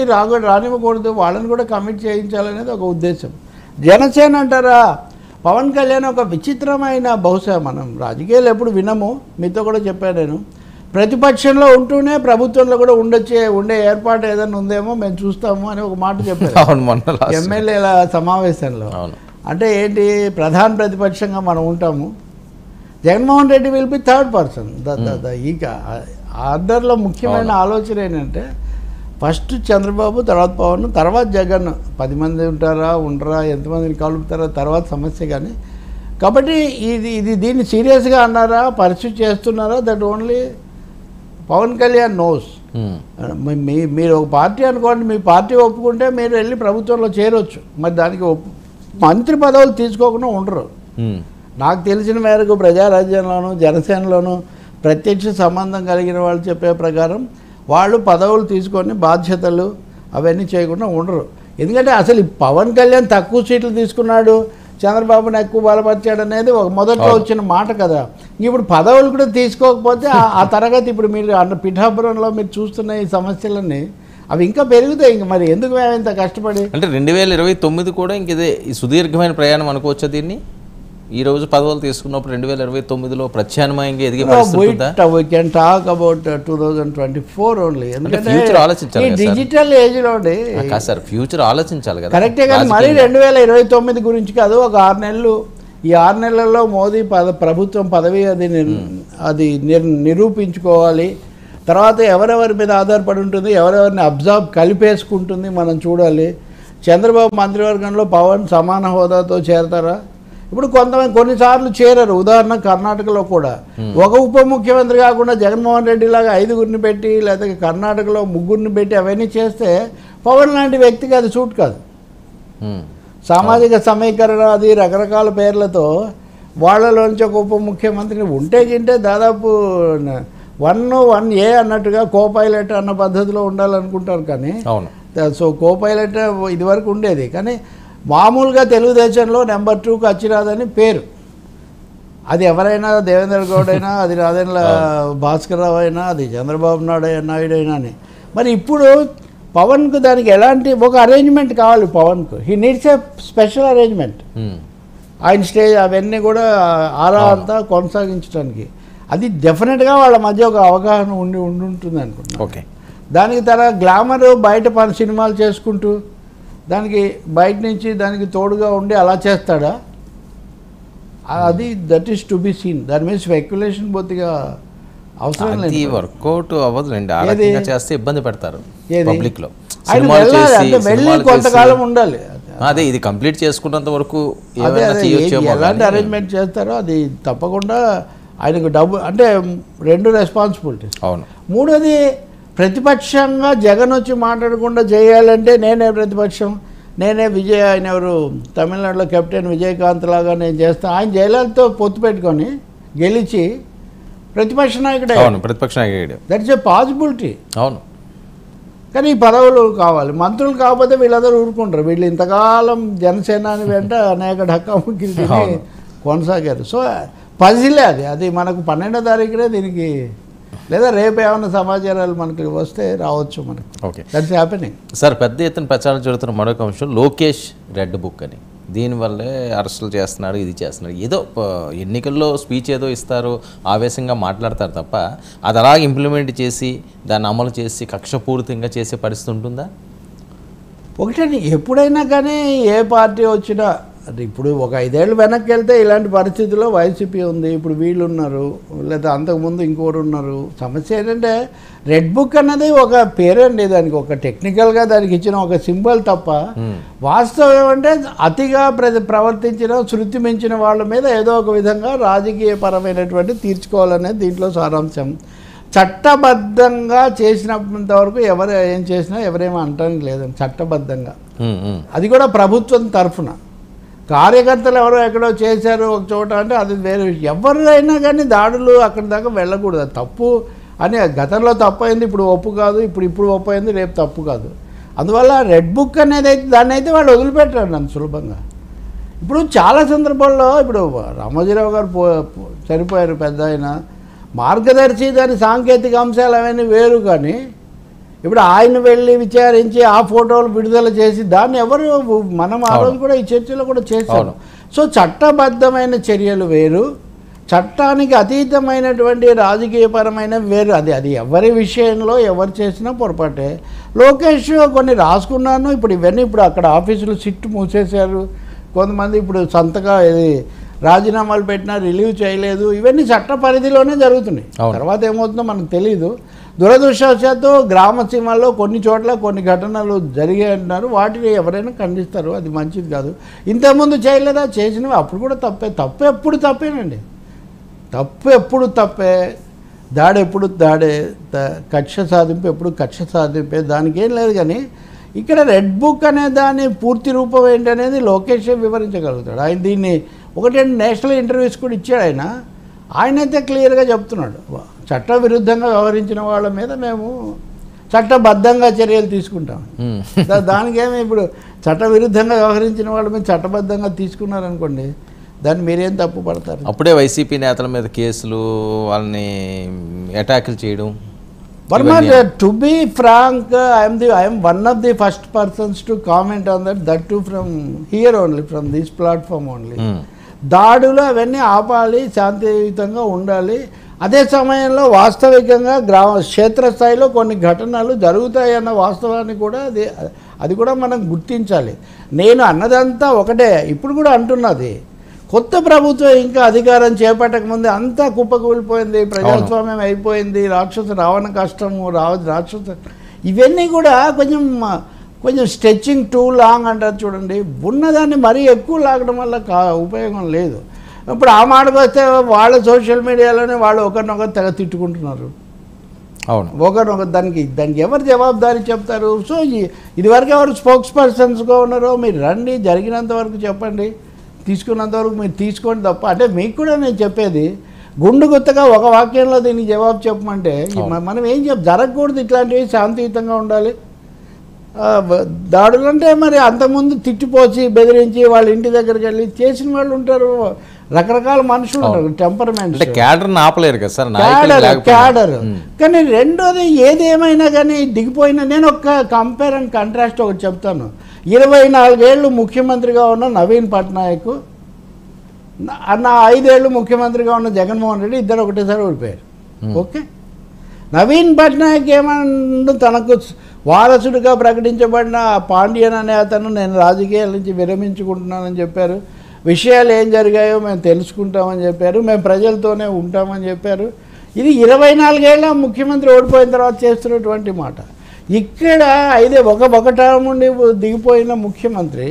రానివ్వకూడదు, వాళ్ళని కూడా కమిట్ చేయించాలనేది ఒక ఉద్దేశం. జనసేన అంటారా, పవన్ కళ్యాణ్ ఒక విచిత్రమైన, బహుశా మనం రాజకీయాలు ఎప్పుడు వినము, మీతో కూడా చెప్పాను నేను, ప్రతిపక్షంలో ఉంటూనే ప్రభుత్వంలో కూడా ఉండే ఏర్పాటు ఏదైనా ఉందేమో మేము చూస్తాము అని ఒక మాట చెప్పారు ఎమ్మెల్యేల సమావేశంలో. అంటే ఏంటి, ప్రధాన ప్రతిపక్షంగా మనం ఉంటాము, Jaganmohan Reddy will be 3rd person. ఇక ఆర్డర్లో ముఖ్యమైన ఆలోచన ఏంటంటే ఫస్ట్ చంద్రబాబు, తర్వాత పవన్, తర్వాత జగన్. 10 మంది ఉంటారా ఉండరా, ఎంతమందిని కలుపుతారా తర్వాత సమస్య. కానీ కాబట్టి దీన్ని సీరియస్గా అన్నారా, పర్సూ చేస్తున్నారా, that only Pawan Kalyan knows. మీరు ఒక పార్టీ అనుకోండి, మీ పార్టీ ఒప్పుకుంటే మీరు వెళ్ళి ప్రభుత్వంలో చేరొచ్చు, మరి దానికి మంత్రి పదవులు తీసుకోకుండా ఉండరు. నాకు తెలిసిన మేరకు ప్రజారాజ్యంలోనూ జనసేనలోనూ ప్రత్యక్ష సంబంధం కలిగిన వాళ్ళు చెప్పే ప్రకారం వాళ్ళు పదవులు తీసుకొని బాధ్యతలు అవన్నీ చేయకుండా ఉండరు. ఎందుకంటే అసలు పవన్ కళ్యాణ్ తక్కువ సీట్లు తీసుకున్నాడు, చంద్రబాబుని ఎక్కువ బలపరిచాడు అనేది ఒక మొదట్లో వచ్చిన మాట కదా. ఇప్పుడు పదవులు కూడా తీసుకోకపోతే ఆ తరగతి ఇప్పుడు మీరు పిఠాపురంలో మీరు చూస్తున్న ఈ సమస్యలన్నీ అవి ఇంకా పెరుగుతాయి. ఇంక మరి ఎందుకు మేము ఇంత కష్టపడి, అంటే 2029 కూడా ఇంక ఇదే సుదీర్ఘమైన ప్రయాణం అనుకోవచ్చా దీన్ని? ఈ రోజు పదవులు తీసుకున్నప్పుడు 2029లో ప్రత్యామ్నాయంగా ఎదిగే పరిస్థితి ఉందా? We can talk about 2024 only. అంటే ఫ్యూచర్ ఆలోచించాలి కదా, డిజిటల్ ఏజ్ లో కాదు సార్, ఫ్యూచర్ ఆలోచించాలి కదా. కరెక్టే, కానీ మరి 2029 గురించి కాదు, ఒక 6 నెలలు, ఈ 6 నెలల్లో మోదీ ప్రభుత్వం పదవి అది నిరూపించుకోవాలి. తర్వాత ఎవరెవరి మీద ఆధారపడి ఉంటుంది, ఎవరెవరిని కలిపేసుకుంటుంది మనం చూడాలి. చంద్రబాబు మంత్రివర్గంలో పవన్ సమాన హోదాతో చేరతారా? ఇప్పుడు కొంతమంది కొన్నిసార్లు చేరారు. ఉదాహరణ కర్ణాటకలో కూడా ఒక ఉప ముఖ్యమంత్రి కాకుండా జగన్మోహన్ రెడ్డి లాగా 5గురిని పెట్టి లేకపోతే కర్ణాటకలో 3గురిని పెట్టి అవన్నీ చేస్తే పవన్ లాంటి వ్యక్తికి అది సూట్ కాదు. సామాజిక సమీకరణ అది రకరకాల పేర్లతో వాళ్ళలోంచి ఒక ఉప ముఖ్యమంత్రిని ఉంటే గింటే దాదాపు 1A అన్నట్టుగా కో-పైలట్ అన్న పద్ధతిలో ఉండాలనుకుంటారు. కానీ సో కో-పైలట్ ఇదివరకు ఉండేది, కానీ మామూలుగా తెలుగుదేశంలో నెంబర్ 2కు అచ్చిరాదని పేరు. అది ఎవరైనా దేవేంద్ర గౌడ్ అయినా, అది రాజేంద్ర భాస్కర్ రావు అయినా, అది చంద్రబాబు నాయుడు అయినా అని. మరి ఇప్పుడు పవన్కు దానికి ఎలాంటి ఒక అరేంజ్మెంట్ కావాలి. పవన్కు he needs a special arrangement. ఆయన స్టేజ్ అవన్నీ కూడా ఆరా అంతా కొనసాగించడానికి అది డెఫినెట్గా వాళ్ళ మధ్య ఒక అవగాహన ఉంటుంది అనుకుంటున్నాను. ఓకే, దానికి తన గ్లామర్ బయట సినిమాలు చేసుకుంటూ దానికి బయట నుంచి దానికి తోడుగా ఉండి అలా చేస్తాడా? అది that is to be seen. దాని మీద స్పెక్యులేషన్ బొత్తిగా అవసరం లేదు. వర్కౌట్ అవ్వదులేండి. ఆ రకంగా చేస్తే ఇబ్బంది పెడతారు పబ్లిక్ లో. వెళ్ళి కొంతకాలం ఉండాలి. అదే ఇది కంప్లీట్ చేసుకున్నంత వరకు ఎలాంటి అరేంజ్మెంట్ చేస్తారో అది తప్పకుండా ఆయనకు డబ్బు అంటే 2 రెస్పాన్సిబిలిటీస్. అవును. 3వది ప్రతిపక్షంగా జగన్ వచ్చి మాట్లాడకుండా చేయాలంటే నేనే ప్రతిపక్షం, నేనే ఆయన ఎవరు తమిళనాడులో కెప్టెన్ విజయకాంత్ లాగా నేను చేస్తాను. ఆయన జయలలితతో పొత్తు పెట్టుకొని గెలిచి ప్రతిపక్ష నాయకుడే. ప్రతిపక్ష నాయకుడు. That's a possibility. అవును. కానీ ఈ పదవులు కావాలి. మంత్రులు కాకపోతే వీళ్ళందరూ ఊరుకుంటారు. వీళ్ళు ఇంతకాలం జనసేనాని వెంట అనేక ఢక్కాముక్కీలు తిని కొనసాగారు. సో పజిలే అది మనకు 12వ తారీఖునే దీనికి, లేదా రేపు ఏమైనా సమాచారాలు మనకి వస్తే రావచ్చు మనకి. Okay, that's happening. సార్, పెద్ద ఎత్తున ప్రచారం జరుగుతున్న మరొక అంశం లోకేష్ రెడ్ బుక్ అని. దీనివల్లే అరెస్టులు చేస్తున్నాడు, ఇది చేస్తున్నాడు. ఏదో ఎన్నికల్లో స్పీచ్ ఏదో ఇస్తారు, ఆవేశంగా మాట్లాడతారు తప్ప అది అలాగే ఇంప్లిమెంట్ చేసి దాన్ని అమలు చేసి కక్షపూరితంగా చేసే పరిస్థితి ఉంటుందా? ఒకటండి, ఎప్పుడైనా కానీ ఏ పార్టీ వచ్చినా అంటే ఇప్పుడు ఒక 5 ఏళ్ళు వెనక్కి వెళ్తే ఇలాంటి పరిస్థితుల్లో వైసీపీ ఉంది, ఇప్పుడు వీళ్ళు ఉన్నారు, లేదా అంతకుముందు ఇంకోరు ఉన్నారు. సమస్య ఏంటంటే రెడ్ బుక్ అన్నది ఒక పేరండి, దానికి ఒక టెక్నికల్గా దానికి ఇచ్చిన ఒక సింబల్ తప్ప వాస్తవం ఏమంటే అతిగా ప్రవర్తించిన శృతి మించిన వాళ్ళ మీద ఏదో ఒక విధంగా రాజకీయపరమైనటువంటి తీర్చుకోవాలనేది దీంట్లో సారాంశం. చట్టబద్ధంగా చేసినంత వరకు ఎవరు ఏం చేసినా ఎవరేమో అంటానికి లేదండి. చట్టబద్ధంగా అది కూడా ప్రభుత్వం తరఫున. కార్యకర్తలు ఎవరో ఎక్కడో చేశారు ఒక చోట అంటే అది వేరే విషయం. ఎవరైనా కానీ దాడులు అక్కడి దాకా వెళ్ళకూడదు. అది తప్పు అని గతంలో తప్పు అయింది, ఇప్పుడు ఒప్పు కాదు, ఇప్పుడు ఒప్పు అయింది, రేపు తప్పు కాదు. అందువల్ల రెడ్ బుక్ అనేది అయితే దాన్ని అయితే వాళ్ళు వదిలిపెట్టారు అంత సులభంగా. ఇప్పుడు చాలా సందర్భాల్లో ఇప్పుడు రామోజీరావు గారు చనిపోయారు, పెద్ద ఆయన మార్గదర్శి, దాని సాంకేతిక అంశాలు అవన్నీ వేరు. కానీ ఇప్పుడు ఆయన వెళ్ళి విచారించి ఆ ఫోటోలు విడుదల చేసి దాన్ని ఎవరు మనం ఆ రోజు కూడా ఈ చర్చలో కూడా చేశారు. సో చట్టబద్ధమైన చర్యలు వేరు, చట్టానికి అతీతమైనటువంటి రాజకీయపరమైన వేరు. అది ఎవరి విషయంలో ఎవరు చేసినా పొరపాటే. లోకేష్ కొన్ని రాసుకున్నాను, ఇప్పుడు ఇవన్నీ ఇప్పుడు అక్కడ ఆఫీసులు సిట్ మూసేశారు, కొంతమంది ఇప్పుడు ఇది రాజీనామాలు పెట్టినా రిలీవ్ చేయలేదు. ఇవన్నీ చట్ట పరిధిలోనే జరుగుతున్నాయి. తర్వాత ఏమవుతుందో మనకు తెలియదు. దురదృష్టవశాత్తు గ్రామ సీమల్లో కొన్ని చోట్ల కొన్ని ఘటనలు జరిగాయి అంటున్నారు. వాటిని ఎవరైనా ఖండిస్తారు, అది మంచిది కాదు. ఇంతకుముందు చేయలేదా? చేసినవి అప్పుడు కూడా తప్పు ఎప్పుడు తప్పేనండి. తప్పు ఎప్పుడు తప్పే, దాడి ఎప్పుడు దాడే, కక్ష సాధింపు ఎప్పుడు కక్ష సాధింపే, దానికి ఏం లేదు. కానీ ఇక్కడ రెడ్ బుక్ అనే దాని పూర్తి రూపం ఏంటనేది లోకేష్ వివరించగలుగుతాడు. ఆయన దీన్ని ఒకటి నేషనల్ ఇంటర్వ్యూస్ కూడా ఇచ్చాడు. ఆయనైతే క్లియర్గా చెప్తున్నాడు, చట్ట విరుద్ధంగా వ్యవహరించిన వాళ్ళ మీద మేము చట్టబద్ధంగా చర్యలు తీసుకుంటాం. దానికేమి ఇప్పుడు చట్ట విరుద్ధంగా వ్యవహరించిన వాళ్ళ మీద చట్టబద్ధంగా తీసుకున్నారనుకోండి, దాన్ని మీరేం తప్పు పడతారు? అప్పుడే వైసీపీ నేతల మీద కేసులు, వాళ్ళని అటాకులు చేయడం. To be frank, I'm one of the first persons to comment on that too from here only, from this platform only. దాడులు అవన్నీ ఆపాలి, శాంతియుతంగా ఉండాలి. అదే సమయంలో వాస్తవికంగా క్షేత్రస్థాయిలో కొన్ని ఘటనలు జరుగుతాయన్న వాస్తవాన్ని కూడా అది కూడా మనం గుర్తించాలి. నేను అన్నదంతా ఒకటే, ఇప్పుడు కూడా అంటున్నది, కొత్త ప్రభుత్వం ఇంకా అధికారం చేపట్టకముందే అంతా కుప్పకూలిపోయింది, ప్రజాస్వామ్యం అయిపోయింది, రావణ కష్టము, రాక్షస, ఇవన్నీ కూడా కొంచెం కొంచెం స్ట్రెచ్చింగ్ టూ లాంగ్ అంటారు చూడండి, ఉన్నదాన్ని మరీ ఎక్కువ లాగడం వల్ల ఉపయోగం లేదు. ఇప్పుడు ఆ మాటకు వస్తే వాళ్ళ సోషల్ మీడియాలోనే వాళ్ళు ఒకరినొకరు తెగ తిట్టుకుంటున్నారు. అవును, ఒకరినొకరు దానికి ఎవరు జవాబుదారీ చెప్తారు? సో ఇదివరకు ఎవరు స్పోక్స్ పర్సన్స్గా ఉన్నారో మీరు రండి, జరిగినంత వరకు చెప్పండి, తీసుకున్నంత వరకు మీరు తీసుకోండి తప్ప. అంటే మీకు కూడా నేను చెప్పేది గుండు గుత్తగా ఒక వాక్యంలో దీనికి జవాబు చెప్పమంటే మనం ఏం జరగకూడదు, ఇట్లాంటివి శాంతియుతంగా ఉండాలి. దాడులు అంటే మరి అంతకుముందు తిట్టిపోచి బెదిరించి వాళ్ళ ఇంటి దగ్గరికి వెళ్ళి చేసిన వాళ్ళు ఉంటారు, రకరకాల మనుషులు ఉంటారు, టెంపర్మెంట్స్. క్యాడర్ని ఆపలేరు కదా సార్, క్యాడర్. కానీ రెండోది ఏదేమైనా కానీ దిగిపోయిన, నేను ఒక కంపేర్ అండ్ కంట్రాస్ట్ ఒకటి చెప్తాను. 24 ఏళ్ళు ముఖ్యమంత్రిగా ఉన్న నవీన్ పట్నాయక్, నా 5 ఏళ్ళు ముఖ్యమంత్రిగా ఉన్న జగన్మోహన్ రెడ్డి ఇద్దరు ఒకటేసారి ఓడిపోయారు. ఓకే, నవీన్ పట్నాయక్ ఏమన్నా తనకు వారసుడిగా ప్రకటించబడిన పాండ్యన్ అనే అతను నేను రాజకీయాల నుంచి విరమించుకుంటున్నానని చెప్పారు, విషయాలు ఏం జరిగాయో మేము తెలుసుకుంటామని చెప్పారు, మేము ప్రజలతోనే ఉంటామని చెప్పారు. ఇది 24 ఏళ్ళ ముఖ్యమంత్రి ఓడిపోయిన తర్వాత చేస్తున్నటువంటి మాట. ఇక్కడ ఒక టర్మ్ నుండి దిగిపోయిన ముఖ్యమంత్రి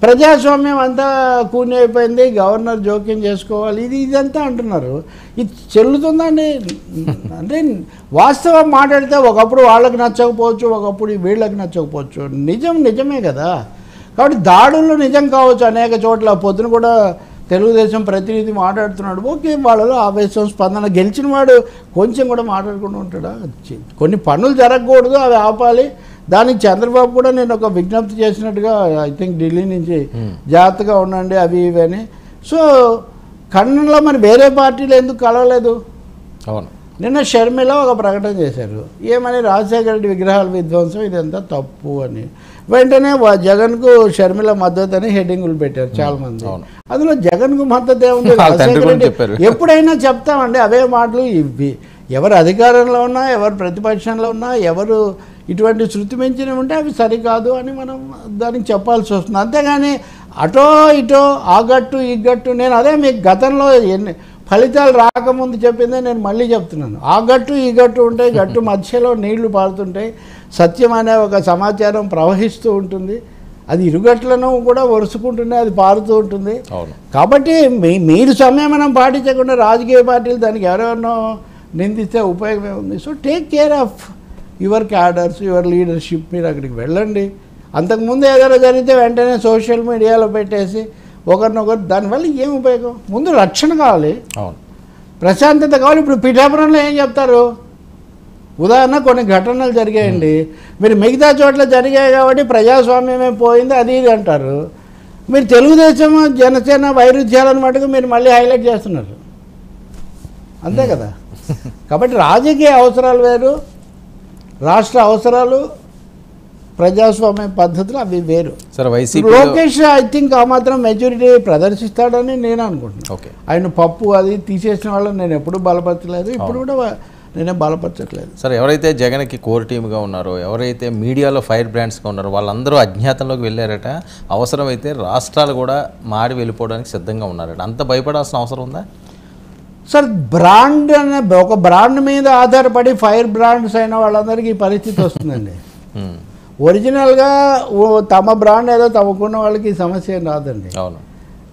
ప్రజాస్వామ్యం అంతా కూని అయిపోయింది, గవర్నర్ జోక్యం చేసుకోవాలి, ఇదంతా అంటున్నారు. ఇది చెల్లుతుందండి? అంటే వాస్తవం మాట్లాడితే ఒకప్పుడు వాళ్ళకి నచ్చకపోవచ్చు, ఒకప్పుడు వీళ్ళకి నచ్చకపోవచ్చు. నిజమే కదా. కాబట్టి దాడుల్లో నిజం కావచ్చు అనేక చోట్ల. పొద్దున కూడా తెలుగుదేశం ప్రతినిధి మాట్లాడుతున్నాడు, ఓకే, వాళ్ళలో ఆవేశం స్పందన. గెలిచిన వాడు కొంచెం కూడా మాట్లాడుకుంటూ ఉంటాడా? కొన్ని పనులు జరగకూడదు, అవి ఆపాలి. దానికి చంద్రబాబు కూడా నేను ఒక విజ్ఞప్తి చేసినట్టుగా ఐ థింక్ ఢిల్లీ నుంచి జాగ్రత్తగా ఉండండి అవి ఇవి అని. సో కన్నడలో మరి వేరే పార్టీలు ఎందుకు కలవలేదు? అవును, నిన్న షర్మిల ఒక ప్రకటన చేశారు, ఏమని, రాజశేఖర రెడ్డి విగ్రహాల విధ్వంసం ఇదంతా తప్పు అని. వెంటనే జగన్కు షర్మిల మద్దతు అని హెడ్డింగులు పెట్టారు చాలామంది. అందులో జగన్కు మద్దతు ఏముంది? రాజశేఖర రెడ్డి ఎప్పుడైనా చెప్తామండి అవే మాటలు. ఇవి ఎవరు అధికారంలో ఉన్నా, ఎవరు ప్రతిపక్షంలో ఉన్నా, ఎవరు ఇటువంటి శృతి మించినవి ఉంటే అవి సరికాదు అని మనం దానికి చెప్పాల్సి వస్తుంది. అంతేగాని అటో ఇటో ఆ గట్టు ఈ గట్టు, నేను అదే మీకు గతంలో ఫలితాలు రాకముందు చెప్పిందే నేను మళ్ళీ చెప్తున్నాను. ఆ గట్టు ఈ గట్టు ఉంటాయి, గట్టు మధ్యలో నీళ్లు పారుతుంటాయి, సత్యం అనే ఒక సమాచారం ప్రవహిస్తూ ఉంటుంది, అది ఇరుగట్లను కూడా వరుసుకుంటూనే అది పారుతూ ఉంటుంది. కాబట్టి మీరు సంయమనం పాటించకుండా రాజకీయ పార్టీలు దానికి ఎవరెవరినో నిందిస్తే ఉపయోగమే ఉంది. So take care of your cadres, your leadership. మీరు అక్కడికి వెళ్ళండి. అంతకుముందు ఏదైనా జరిగితే వెంటనే సోషల్ మీడియాలో పెట్టేసి ఒకరినొకరు, దానివల్ల ఏం ఉపయోగం? ముందు రక్షణ కావాలి, ప్రశాంతత కావాలి. ఇప్పుడు పిఠాపురంలో ఏం చెప్తారు? ఉదాహరణ కొన్ని ఘటనలు జరిగాయండి, మీరు మిగతా చోట్ల జరిగాయి కాబట్టి ప్రజాస్వామ్యమే పోయింది అది ఇది అంటారు. మీరు తెలుగుదేశం జనసేన వైరుధ్యాలను మటుకు మీరు మళ్ళీ హైలైట్ చేస్తున్నారు, అంతే కదా. కాబట్టి రాజకీయ అవసరాలు వేరు, రాష్ట్ర అవసరాలు, ప్రజాస్వామ్య పద్ధతులు అవి వేరు. సరే, వైసీపీ లోకేష్ ఐ థింక్ ఆ మాత్రం మెచ్యూరిటీ ప్రదర్శిస్తాడని నేను అనుకుంటున్నాను. ఆయన పప్పు అది తీసేసిన వాళ్ళని నేను ఎప్పుడూ బలపరచలేదు, ఇప్పుడు కూడా నేనే బలపరచట్లేదు. సరే, ఎవరైతే జగన్కి కోర్ టీమ్గా ఉన్నారో, ఎవరైతే మీడియాలో ఫైర్ బ్రాండ్స్గా ఉన్నారో వాళ్ళందరూ అజ్ఞాతంలోకి వెళ్ళారట. అవసరమైతే రాష్ట్రాలు కూడా మారి వెళ్ళిపోవడానికి సిద్ధంగా ఉన్నారట. అంత భయపడాల్సిన అవసరం ఉందా సార్? బ్రాండ్ అనే ఒక బ్రాండ్ మీద ఆధారపడి ఫైర్ బ్రాండ్స్ అయిన వాళ్ళందరికీ ఈ పరిస్థితి వస్తుందండి. ఒరిజినల్గా తమ బ్రాండ్ ఏదో తమకున్న వాళ్ళకి ఈ సమస్య ఏం రాదండి. అవును,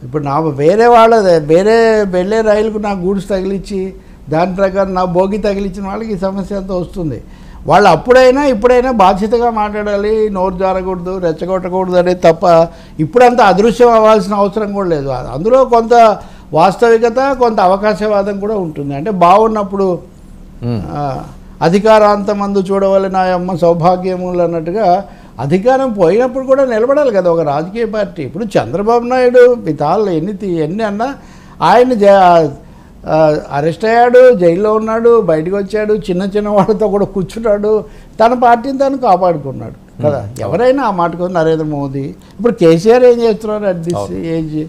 ఇప్పుడు నా వేరే వెళ్ళే రైలుకు నా గూడ్స్ తగిలించి దాని ప్రకారం నా భోగి తగిలించిన వాళ్ళకి ఈ సమస్య అంతా వస్తుంది. వాళ్ళు అప్పుడైనా ఇప్పుడైనా బాధ్యతగా మాట్లాడాలి, నోరు జారకూడదు, రెచ్చగొట్టకూడదు అనేది తప్ప ఇప్పుడంతా అదృశ్యం అవ్వాల్సిన అవసరం కూడా లేదు. అందులో కొంత వాస్తవికత, కొంత అవకాశవాదం కూడా ఉంటుంది. అంటే బాగున్నప్పుడు అధికారాంతమందు చూడవలె నా అమ్మ సౌభాగ్యములు అన్నట్టుగా అధికారం పోయినప్పుడు కూడా నిలబడాలి కదా ఒక రాజకీయ పార్టీ. ఇప్పుడు చంద్రబాబు నాయుడు మితాళ్ళు ఎన్ని అన్నా ఆయన అరెస్ట్ అయ్యాడు, జైల్లో ఉన్నాడు, బయటకు వచ్చాడు, చిన్న వాళ్ళతో కూడా కూర్చున్నాడు, తన పార్టీని తను కాపాడుకున్నాడు కదా. ఎవరైనా ఆ మాటకు నరేంద్ర మోదీ, ఇప్పుడు కేసీఆర్ ఏం చేస్తున్నారు అట్ దిస్ ఏజ్.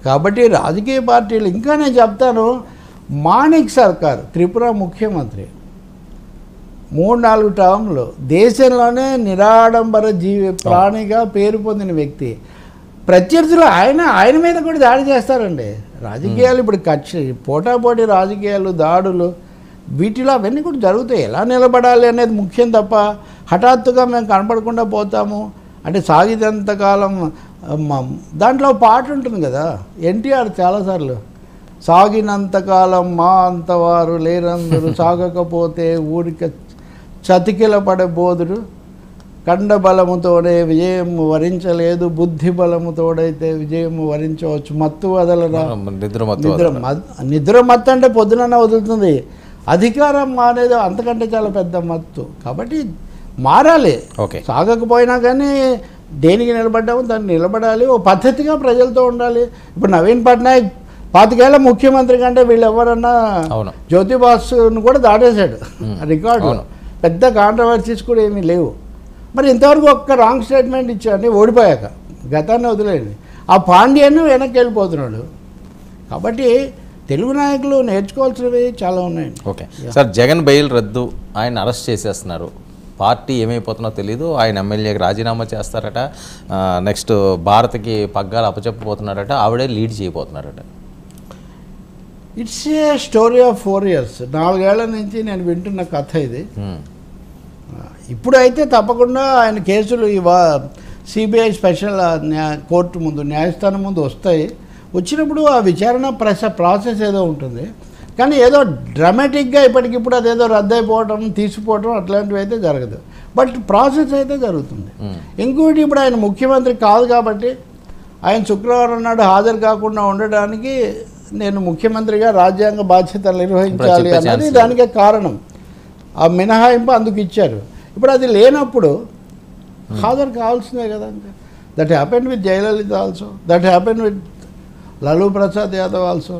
కాబట్టి రాజకీయ పార్టీలు, ఇంకా నేను చెప్తాను, మాణిక్ సర్కార్ త్రిపుర ముఖ్యమంత్రి 3-4 టర్మ్లు దేశంలోనే నిరాడంబర ప్రాణిగా పేరు పొందిన వ్యక్తి. ప్రత్యర్థులు ఆయన మీద కూడా దాడి చేస్తారండి. రాజకీయాలు ఇప్పుడు పోటాపోటీ రాజకీయాలు, దాడులు వీటిలో అవన్నీ కూడా జరుగుతాయి. ఎలా నిలబడాలి అనేది ముఖ్యం తప్ప హఠాత్తుగా మేము కనపడకుండా పోతాము అంటే సాగినంతకాలం దాంట్లో పాట ఉంటుంది కదా ఎన్టీఆర్ చాలాసార్లు, సాగినంతకాలం మా అంతవారు లేరందరూ సాగకపోతే ఊరిక చతికిల పడే బోధుడు, కండబలముతోనే విజయం వరించలేదు, బుద్ధి బలముతోడైతే విజయం వరించవచ్చు, మత్తు వదలరా నిద్ర మత్తు అంటే పొద్దుననే వదులుతుంది, అధికారం అనేది అంతకంటే చాలా పెద్ద మత్తు. కాబట్టి మారాలి. సాగకపోయినా కానీ దేనికి నిలబడ్డామో దాన్ని నిలబడాలి, ఓ పద్ధతిగా ప్రజలతో ఉండాలి. ఇప్పుడు నవీన్ పట్నాయక్ 25 ఏళ్ల ముఖ్యమంత్రి కంటే వీళ్ళు ఎవరన్నా జ్యోతిబాసును కూడా దాటేశాడు రికార్డు. పెద్ద కాంట్రవర్సీస్ కూడా ఏమీ లేవు. మరి ఇంతవరకు ఒక్క రాంగ్ స్టేట్మెంట్ ఇచ్చాడు ఓడిపోయాక, గతాన్ని వదిలేయండి. ఆ పాండ్యను వెనక్కి వెళ్ళిపోతున్నాడు. కాబట్టి తెలుగు నాయకులు నేర్చుకోవాల్సినవి చాలా ఉన్నాయండి. ఓకే సార్, జగన్ బెయిల్ రద్దు, ఆయన అరెస్ట్ చేసేస్తున్నారు, పార్టీ ఏమైపోతుందో తెలీదు, ఆయన ఎమ్మెల్యేకి రాజీనామా చేస్తారట, నెక్స్ట్ భారత్కి పగ్గాలు అప్పచెప్పబోతున్నారట, ఆవిడే లీడ్ చేయబోతున్నారట. It's a story of 4 years. 4 ఏళ్ల నుంచి నేను వింటున్న కథ ఇది. ఇప్పుడైతే తప్పకుండా ఆయన కేసులు సిబిఐ స్పెషల్ కోర్టు ముందు, న్యాయస్థానం ముందు వస్తాయి. వచ్చినప్పుడు ఆ విచారణ ప్రాసెస్ ఏదో ఉంటుంది. కానీ ఏదో డ్రామాటిక్గా ఇప్పటికిప్పుడు అదేదో రద్దు అయిపోవడం, తీసిపోవడం అట్లాంటివి అయితే జరగదు. బట్ ప్రాసెస్ అయితే జరుగుతుంది. ఇంకోటి, ఇప్పుడు ఆయన ముఖ్యమంత్రి కాదు కాబట్టి ఆయన శుక్రవారం నాడు హాజరు కాకుండా ఉండడానికి నేను ముఖ్యమంత్రిగా రాజ్యాంగ బాధ్యతలు నిర్వహించాలి అన్నది దానికే కారణం. ఆ మినహాయింపు అందుకు ఇచ్చారు. ఇప్పుడు అది లేనప్పుడు హాజరు కావాల్సిందే కదా. That happen with Jayalalitha also, that happen with Lalu Prasad Yadav also.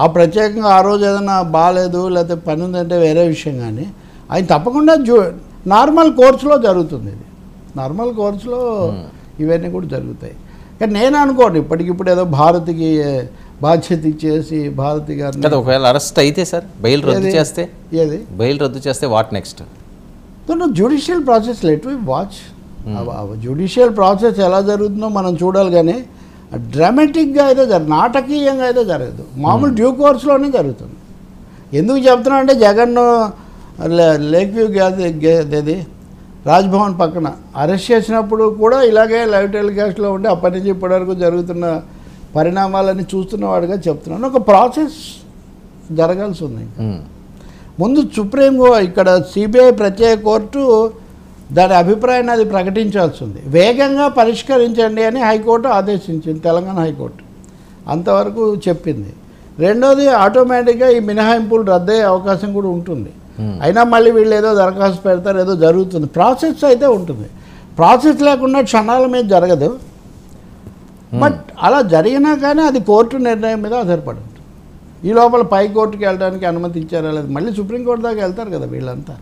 ఆ ప్రత్యేకంగా ఆ రోజు ఏదైనా బాగాలేదు లేకపోతే పని ఉందంటే వేరే విషయం, కానీ ఆయన తప్పకుండా నార్మల్ కోర్సులో జరుగుతుంది. ఇది నార్మల్ కోర్సులో ఇవన్నీ కూడా జరుగుతాయి. కానీ నేను అనుకోండి ఇప్పటికిప్పుడు ఏదో భారత్కి బాధ్యత ఇచ్చేసి భారతి గారిని కదా. ఒకవేళ అరెస్ట్ అయితే సార్, బెయిల్ రద్దు చేస్తే, ఏది బెయిల్ రద్దు చేస్తే what next? Judicial process let we watch. Judicial process ఎలా జరుగుతుందో మనం చూడాలి. కానీ డ్రామాటిక్గా అయితే నాటకీయంగా అయితే జరగదు. మామూలు డ్యూ కోర్స్లోనే జరుగుతుంది. ఎందుకు చెప్తున్నా అంటే జగన్ లేక్ వ్యూ అది రాజ్భవన్ పక్కన అరెస్ట్ చేసినప్పుడు కూడా ఇలాగే లైవ్ టెలికాస్ట్లో ఉండి అప్పటి నుంచి ఇప్పటివరకు జరుగుతున్న పరిణామాలని చూస్తున్నవాడుగా చెప్తున్నాను. ఒక ప్రాసెస్ జరగాల్సి ఉంది. ముందు సుప్రీం ఇక్కడ సిబిఐ ప్రత్యేక కోర్టు దాని అభిప్రాయాన్ని అది ప్రకటించాల్సి ఉంది. వేగంగా పరిష్కరించండి అని హైకోర్టు ఆదేశించింది, తెలంగాణ హైకోర్టు అంతవరకు చెప్పింది. రెండోది, ఆటోమేటిక్గా ఈ మినహాయింపులు రద్దయ్యే అవకాశం కూడా ఉంటుంది. అయినా మళ్ళీ వీళ్ళు ఏదో దరఖాస్తు పెడతారు, ఏదో జరుగుతుంది. ప్రాసెస్ అయితే ఉంటుంది. ప్రాసెస్ లేకుండా క్షణాల మీద జరగదు. బట్ అలా జరిగినా కానీ అది కోర్టు నిర్ణయం మీద ఆధారపడి ఉంటుంది. ఈ లోపల పై కోర్టుకి వెళ్ళడానికి అనుమతి ఇచ్చారా లేదు, మళ్ళీ సుప్రీంకోర్టు దాకా వెళ్తారు కదా వీళ్ళంతా.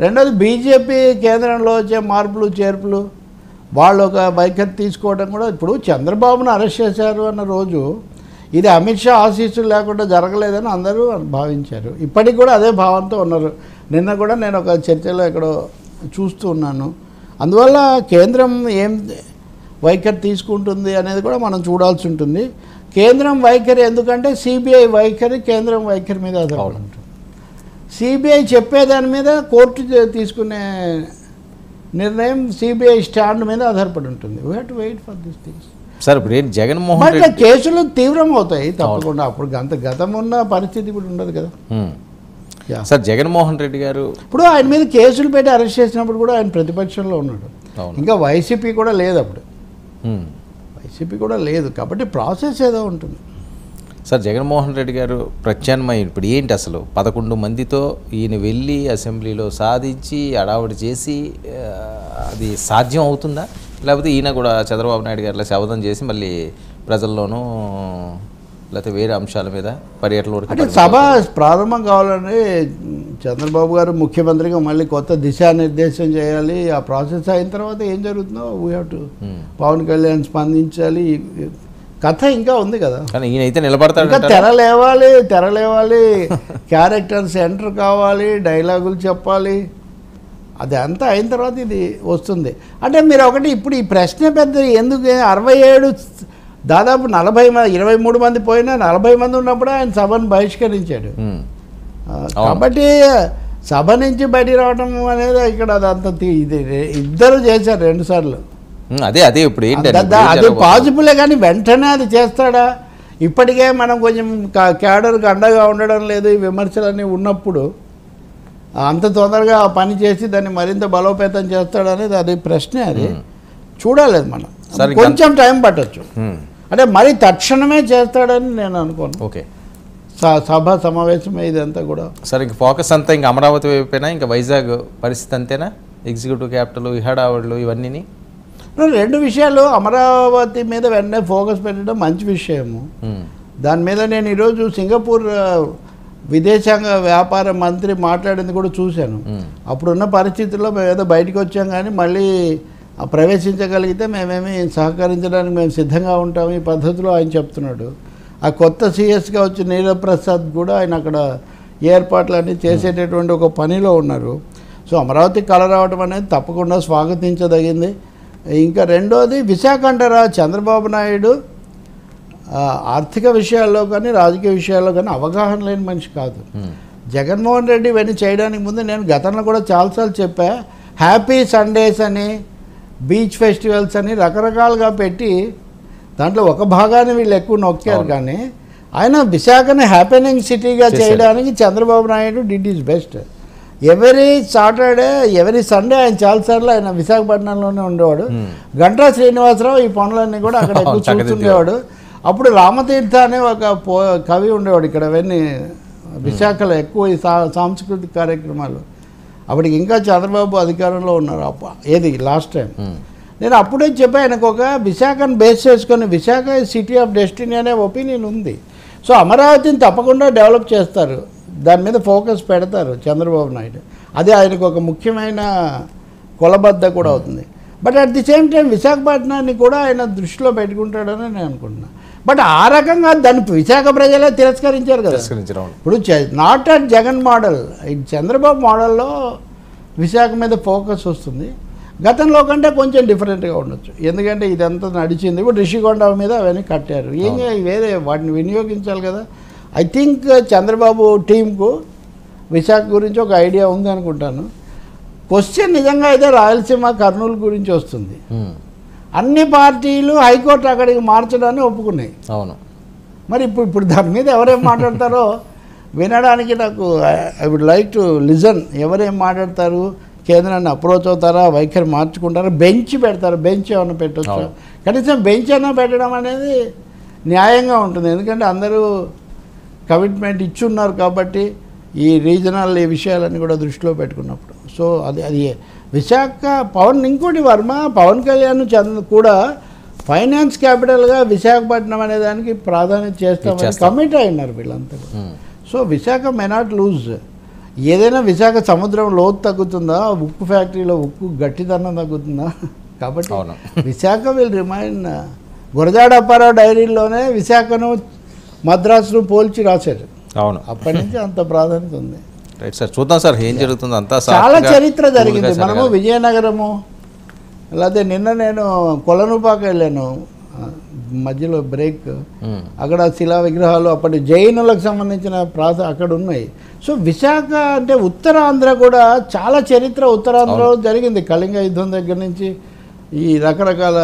రెండోది, బీజేపీ కేంద్రంలో వచ్చే మార్పులు చేర్పులు వాళ్ళు ఒక వైఖరి తీసుకోవడం కూడా. ఇప్పుడు చంద్రబాబును అరెస్ట్ చేశారు అన్న రోజు ఇది అమిత్ షా ఆశీస్సులు లేకుండా జరగలేదని అందరూ భావించారు. ఇప్పటికి కూడా అదే భావంతో ఉన్నారు. నిన్న కూడా నేను ఒక చర్చలో ఎక్కడో చూస్తూ ఉన్నాను. అందువల్ల కేంద్రం ఏం వైఖరి తీసుకుంటుంది అనేది కూడా మనం చూడాల్సి ఉంటుంది. కేంద్రం వైఖరి ఎందుకంటే సిబిఐ వైఖరి కేంద్రం వైఖరి మీద ఆధారపడి ఉంటుంది. సిబిఐ చెప్పేదాని మీద కోర్టు తీసుకునే నిర్ణయం సిబిఐ స్టాండ్ మీద ఆధారపడి ఉంటుంది. We have to wait for this things. Sir ఇప్పుడు జగన్మోహన్ రెడ్డి కేసులు తీవ్రం అవుతాయి తప్పకుండా. అప్పుడు గతం ఉన్న పరిస్థితి ఇప్పుడు ఉండదు కదా. సార్ జగన్మోహన్ రెడ్డి గారు ఇప్పుడు ఆయన మీద కేసులు పెట్టి అరెస్ట్ చేసినప్పుడు కూడా ఆయన ప్రతిపక్షంలో ఉన్నాడు. ఇంకా వైసీపీ కూడా లేదు అప్పుడు, వైసీపీ కూడా లేదు. కాబట్టి ప్రాసెస్ ఏదో ఉంటుంది. సార్ జగన్మోహన్ రెడ్డి గారు ప్రత్యామ్నాయం ఇప్పుడు ఏంటి అసలు? 11 మందితో ఈయన వెళ్ళి అసెంబ్లీలో సాధించి అడావుడి చేసి అది సాధ్యం అవుతుందా? లేకపోతే ఈయన కూడా చంద్రబాబు నాయుడు గారిలో శపథం చేసి మళ్ళీ ప్రజల్లోనూ లేకపోతే వేరే అంశాల మీద పర్యటనలో అంటే సభ ప్రారంభం కావాలని చంద్రబాబు గారు ముఖ్యమంత్రిగా మళ్ళీ కొత్త దిశానిర్దేశం చేయాలి. ఆ ప్రాసెస్ అయిన తర్వాత ఏం జరుగుతుందో we have to Pawan Kalyan స్పందించాలి. కథ ఇంకా ఉంది కదా. కానీ ఈయన అయితే నిలబడతాడు. ఇంకా తెర లేవాలి క్యారెక్టర్స్ ఎంటర్ కావాలి, డైలాగులు చెప్పాలి. అది అంతా అయిన తర్వాత ఇది వస్తుంది. అంటే మీరు ఒకటి ఇప్పుడు ఈ ప్రశ్న పెద్ద ఎందుకు 67 దాదాపు 23 మంది పోయినా 40 మంది ఉన్నప్పుడు ఆయన సభను బహిష్కరించాడు. కాబట్టి సభ నుంచి బయటికి రావడం అనేది ఇక్కడ అదంత ఇది ఇద్దరు చేశారు 2 సార్లు. అదే ఇప్పుడు అది పాజిబులే, కానీ వెంటనే అది చేస్తాడా? ఇప్పటికే మనం కొంచెం క్యాడర్కి అండగా ఉండడం లేదు, ఈ విమర్శలన్నీ ఉన్నప్పుడు అంత తొందరగా పని చేసి దాన్ని మరింత బలోపేతం చేస్తాడనేది అది ప్రశ్నే. అది చూడలేదు మనం, కొంచెం టైం పట్టచ్చు. అంటే మరి తక్షణమే చేస్తాడని నేను అనుకోను. ఓకే, సభ సమావేశమే ఇదంతా కూడా. సరే, ఇంక ఫోకస్ అంతా ఇంకా అమరావతి వైపునా, ఇంకా వైజాగ్ పరిస్థితి అంతేనా? ఎగ్జిక్యూటివ్ క్యాపిటల్, హడావుళ్ళు ఇవన్నీ 2 విషయాలు. అమరావతి మీద వెంటనే ఫోకస్ పెట్టడం మంచి విషయము. దాని మీద నేను ఈరోజు సింగపూర్ విదేశాంగ వ్యాపార మంత్రి మాట్లాడింది కూడా చూశాను. అప్పుడున్న పరిస్థితుల్లో మేము ఏదో బయటకు వచ్చాం, కానీ మళ్ళీ ప్రవేశించగలిగితే మేమేమి సహకరించడానికి మేము సిద్ధంగా ఉంటాము ఈ పద్ధతిలో ఆయన చెప్తున్నాడు. ఆ కొత్త సిఎస్గా వచ్చి నీరవ్ ప్రసాద్ కూడా ఆయన అక్కడ ఏర్పాట్లన్నీ చేసేటటువంటి ఒక పనిలో ఉన్నారు. సో అమరావతికి కళ రావడం అనేది తప్పకుండా స్వాగతించదగింది. ఇంకా రెండోది విశాఖ అంటారా, చంద్రబాబు నాయుడు ఆర్థిక విషయాల్లో కానీ రాజకీయ విషయాల్లో కానీ అవగాహన లేని మనిషి కాదు. జగన్మోహన్ రెడ్డి ఇవన్నీ చేయడానికి ముందు నేను గతంలో కూడా చాలాసార్లు చెప్పా, హ్యాపీ సండేస్ అని, బీచ్ ఫెస్టివల్స్ అని రకరకాలుగా పెట్టి దాంట్లో ఒక భాగాన్ని వీళ్ళు ఎక్కువ నొక్కారు. కానీ ఆయన విశాఖని హ్యాపెనింగ్ సిటీగా చేయడానికి Chandrababu Naidu did is best. Every Saturday, every Sunday ఆయన చాలాసార్లు ఆయన విశాఖపట్నంలోనే ఉండేవాడు. గంటా శ్రీనివాసరావు ఈ పనులన్నీ కూడా అక్కడ ఎక్కువ చూస్తుండేవాడు. అప్పుడు రామతీర్థ అనే ఒక కవి ఉండేవాడు ఇక్కడ. అవన్నీ విశాఖలో ఎక్కువ ఈ సాంస్కృతిక కార్యక్రమాలు. అప్పటికి ఇంకా చంద్రబాబు అధికారంలో ఉన్నారు. ఏది లాస్ట్ టైం నేను అప్పుడే చెప్పా, ఆయనకు ఒక విశాఖను బేస్ చేసుకొని విశాఖ సిటీ ఆఫ్ డెస్టినీ అనే ఒపీనియన్ ఉంది. సో అమరావతిని తప్పకుండా డెవలప్ చేస్తారు, దాని మీద ఫోకస్ పెడతారు చంద్రబాబు నాయుడు. అది ఆయనకు ఒక ముఖ్యమైన కొలబద్ద కూడా అవుతుంది. But at the same time విశాఖపట్నాన్ని కూడా ఆయన దృష్టిలో పెట్టుకుంటాడని నేను అనుకుంటున్నాను. బట్ ఆ రకంగా దాన్ని విశాఖ ప్రజలే తిరస్కరించారు కదా. ఇప్పుడు not at Jagan model, Chandrababu మోడల్లో విశాఖ మీద ఫోకస్ వస్తుంది. గతంలో కంటే కొంచెం డిఫరెంట్గా ఉండొచ్చు, ఎందుకంటే ఇదంతా నడిచింది. ఇప్పుడు రిషికొండ మీద అవన్నీ కట్టారు, ఏం వేరే వాటిని వినియోగించాలి కదా. ఐ థింక్ చంద్రబాబు టీంకు విశాఖ గురించి ఒక ఐడియా ఉంది అనుకుంటాను. క్వశ్చన్ నిజంగా అయితే రాయలసీమ కర్నూలు గురించి వస్తుంది. అన్ని పార్టీలు హైకోర్టు అక్కడికి మార్చడాన్ని ఒప్పుకున్నాయి. అవును, మరి ఇప్పుడు దాని మీద ఎవరేం మాట్లాడతారో వినడానికి నాకు I would like to listen. ఎవరేం మాట్లాడతారు, కేంద్రాన్ని అప్రోచ్ అవుతారా, వైఖరి మార్చుకుంటారా, బెంచ్ పెడతారా, బెంచ్ ఏమైనా పెట్టొచ్చా? కనీసం బెంచ్ అయినా పెట్టడం అనేది న్యాయంగా ఉంటుంది. ఎందుకంటే అందరూ కమిట్మెంట్ ఇచ్చున్నారు కాబట్టి ఈ రీజనల్ ఈ విషయాలన్నీ కూడా దృష్టిలో పెట్టుకున్నప్పుడు. సో అది విశాఖ ఇంకోటి పవన్ కళ్యాణ్ కూడా ఫైనాన్స్ క్యాపిటల్గా విశాఖపట్నం అనే దానికి ప్రాధాన్యత చేస్తామని కమిట్ అయినారు వీళ్ళంతా. So Visakha may not lose. ఏదైనా విశాఖ సముద్రం లోతు తగ్గుతుందా, ఉక్కు ఫ్యాక్టరీలో ఉక్కు గట్టిదనం తగ్గుతుందా? కాబట్టి విశాఖ విల్ రిమైన్. గురజాడ అప్పారావు డైరీలోనే విశాఖను మద్రాసును పోల్చి రాశారు. అవును, అప్పటి నుంచి అంత ప్రాధాన్యత ఉంది. రైట్ సార్, చూద్దాం సార్ ఏం జరుగుతుంది. అంతా చాలా చరిత్ర జరిగింది. మనము విజయనగరము, అలాగే నిన్న నేను కొలనుపాక వెళ్ళాను, మధ్యలో బ్రేక్. అక్కడ శిలా విగ్రహాలు అప్పటి జైనులకు సంబంధించిన అక్కడ ఉన్నాయి. సో విశాఖ అంటే ఉత్తరాంధ్ర కూడా చాలా చరిత్ర ఉత్తరాంధ్రలో జరిగింది. కళింగ యుద్ధం దగ్గర నుంచి ఈ రకరకాల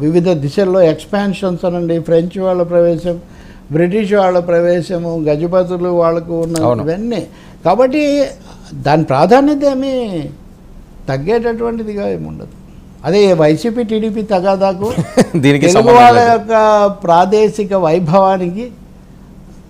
వివిధ దిశల్లో ఎక్స్పాన్షన్స్ అనండి, ఫ్రెంచ్ వాళ్ళ ప్రవేశం, బ్రిటిష్ వాళ్ళ ప్రవేశము, గజపతులు వాళ్ళకు ఉన్న ఇవన్నీ. కాబట్టి దాని ప్రాధాన్యత ఏమీ తగ్గేటటువంటిదిగా ఏముండదు. అదే వైసీపీ టీడీపీ తగాదాకు తెలుగు వాళ్ళ యొక్క ప్రాదేశిక వైభవానికి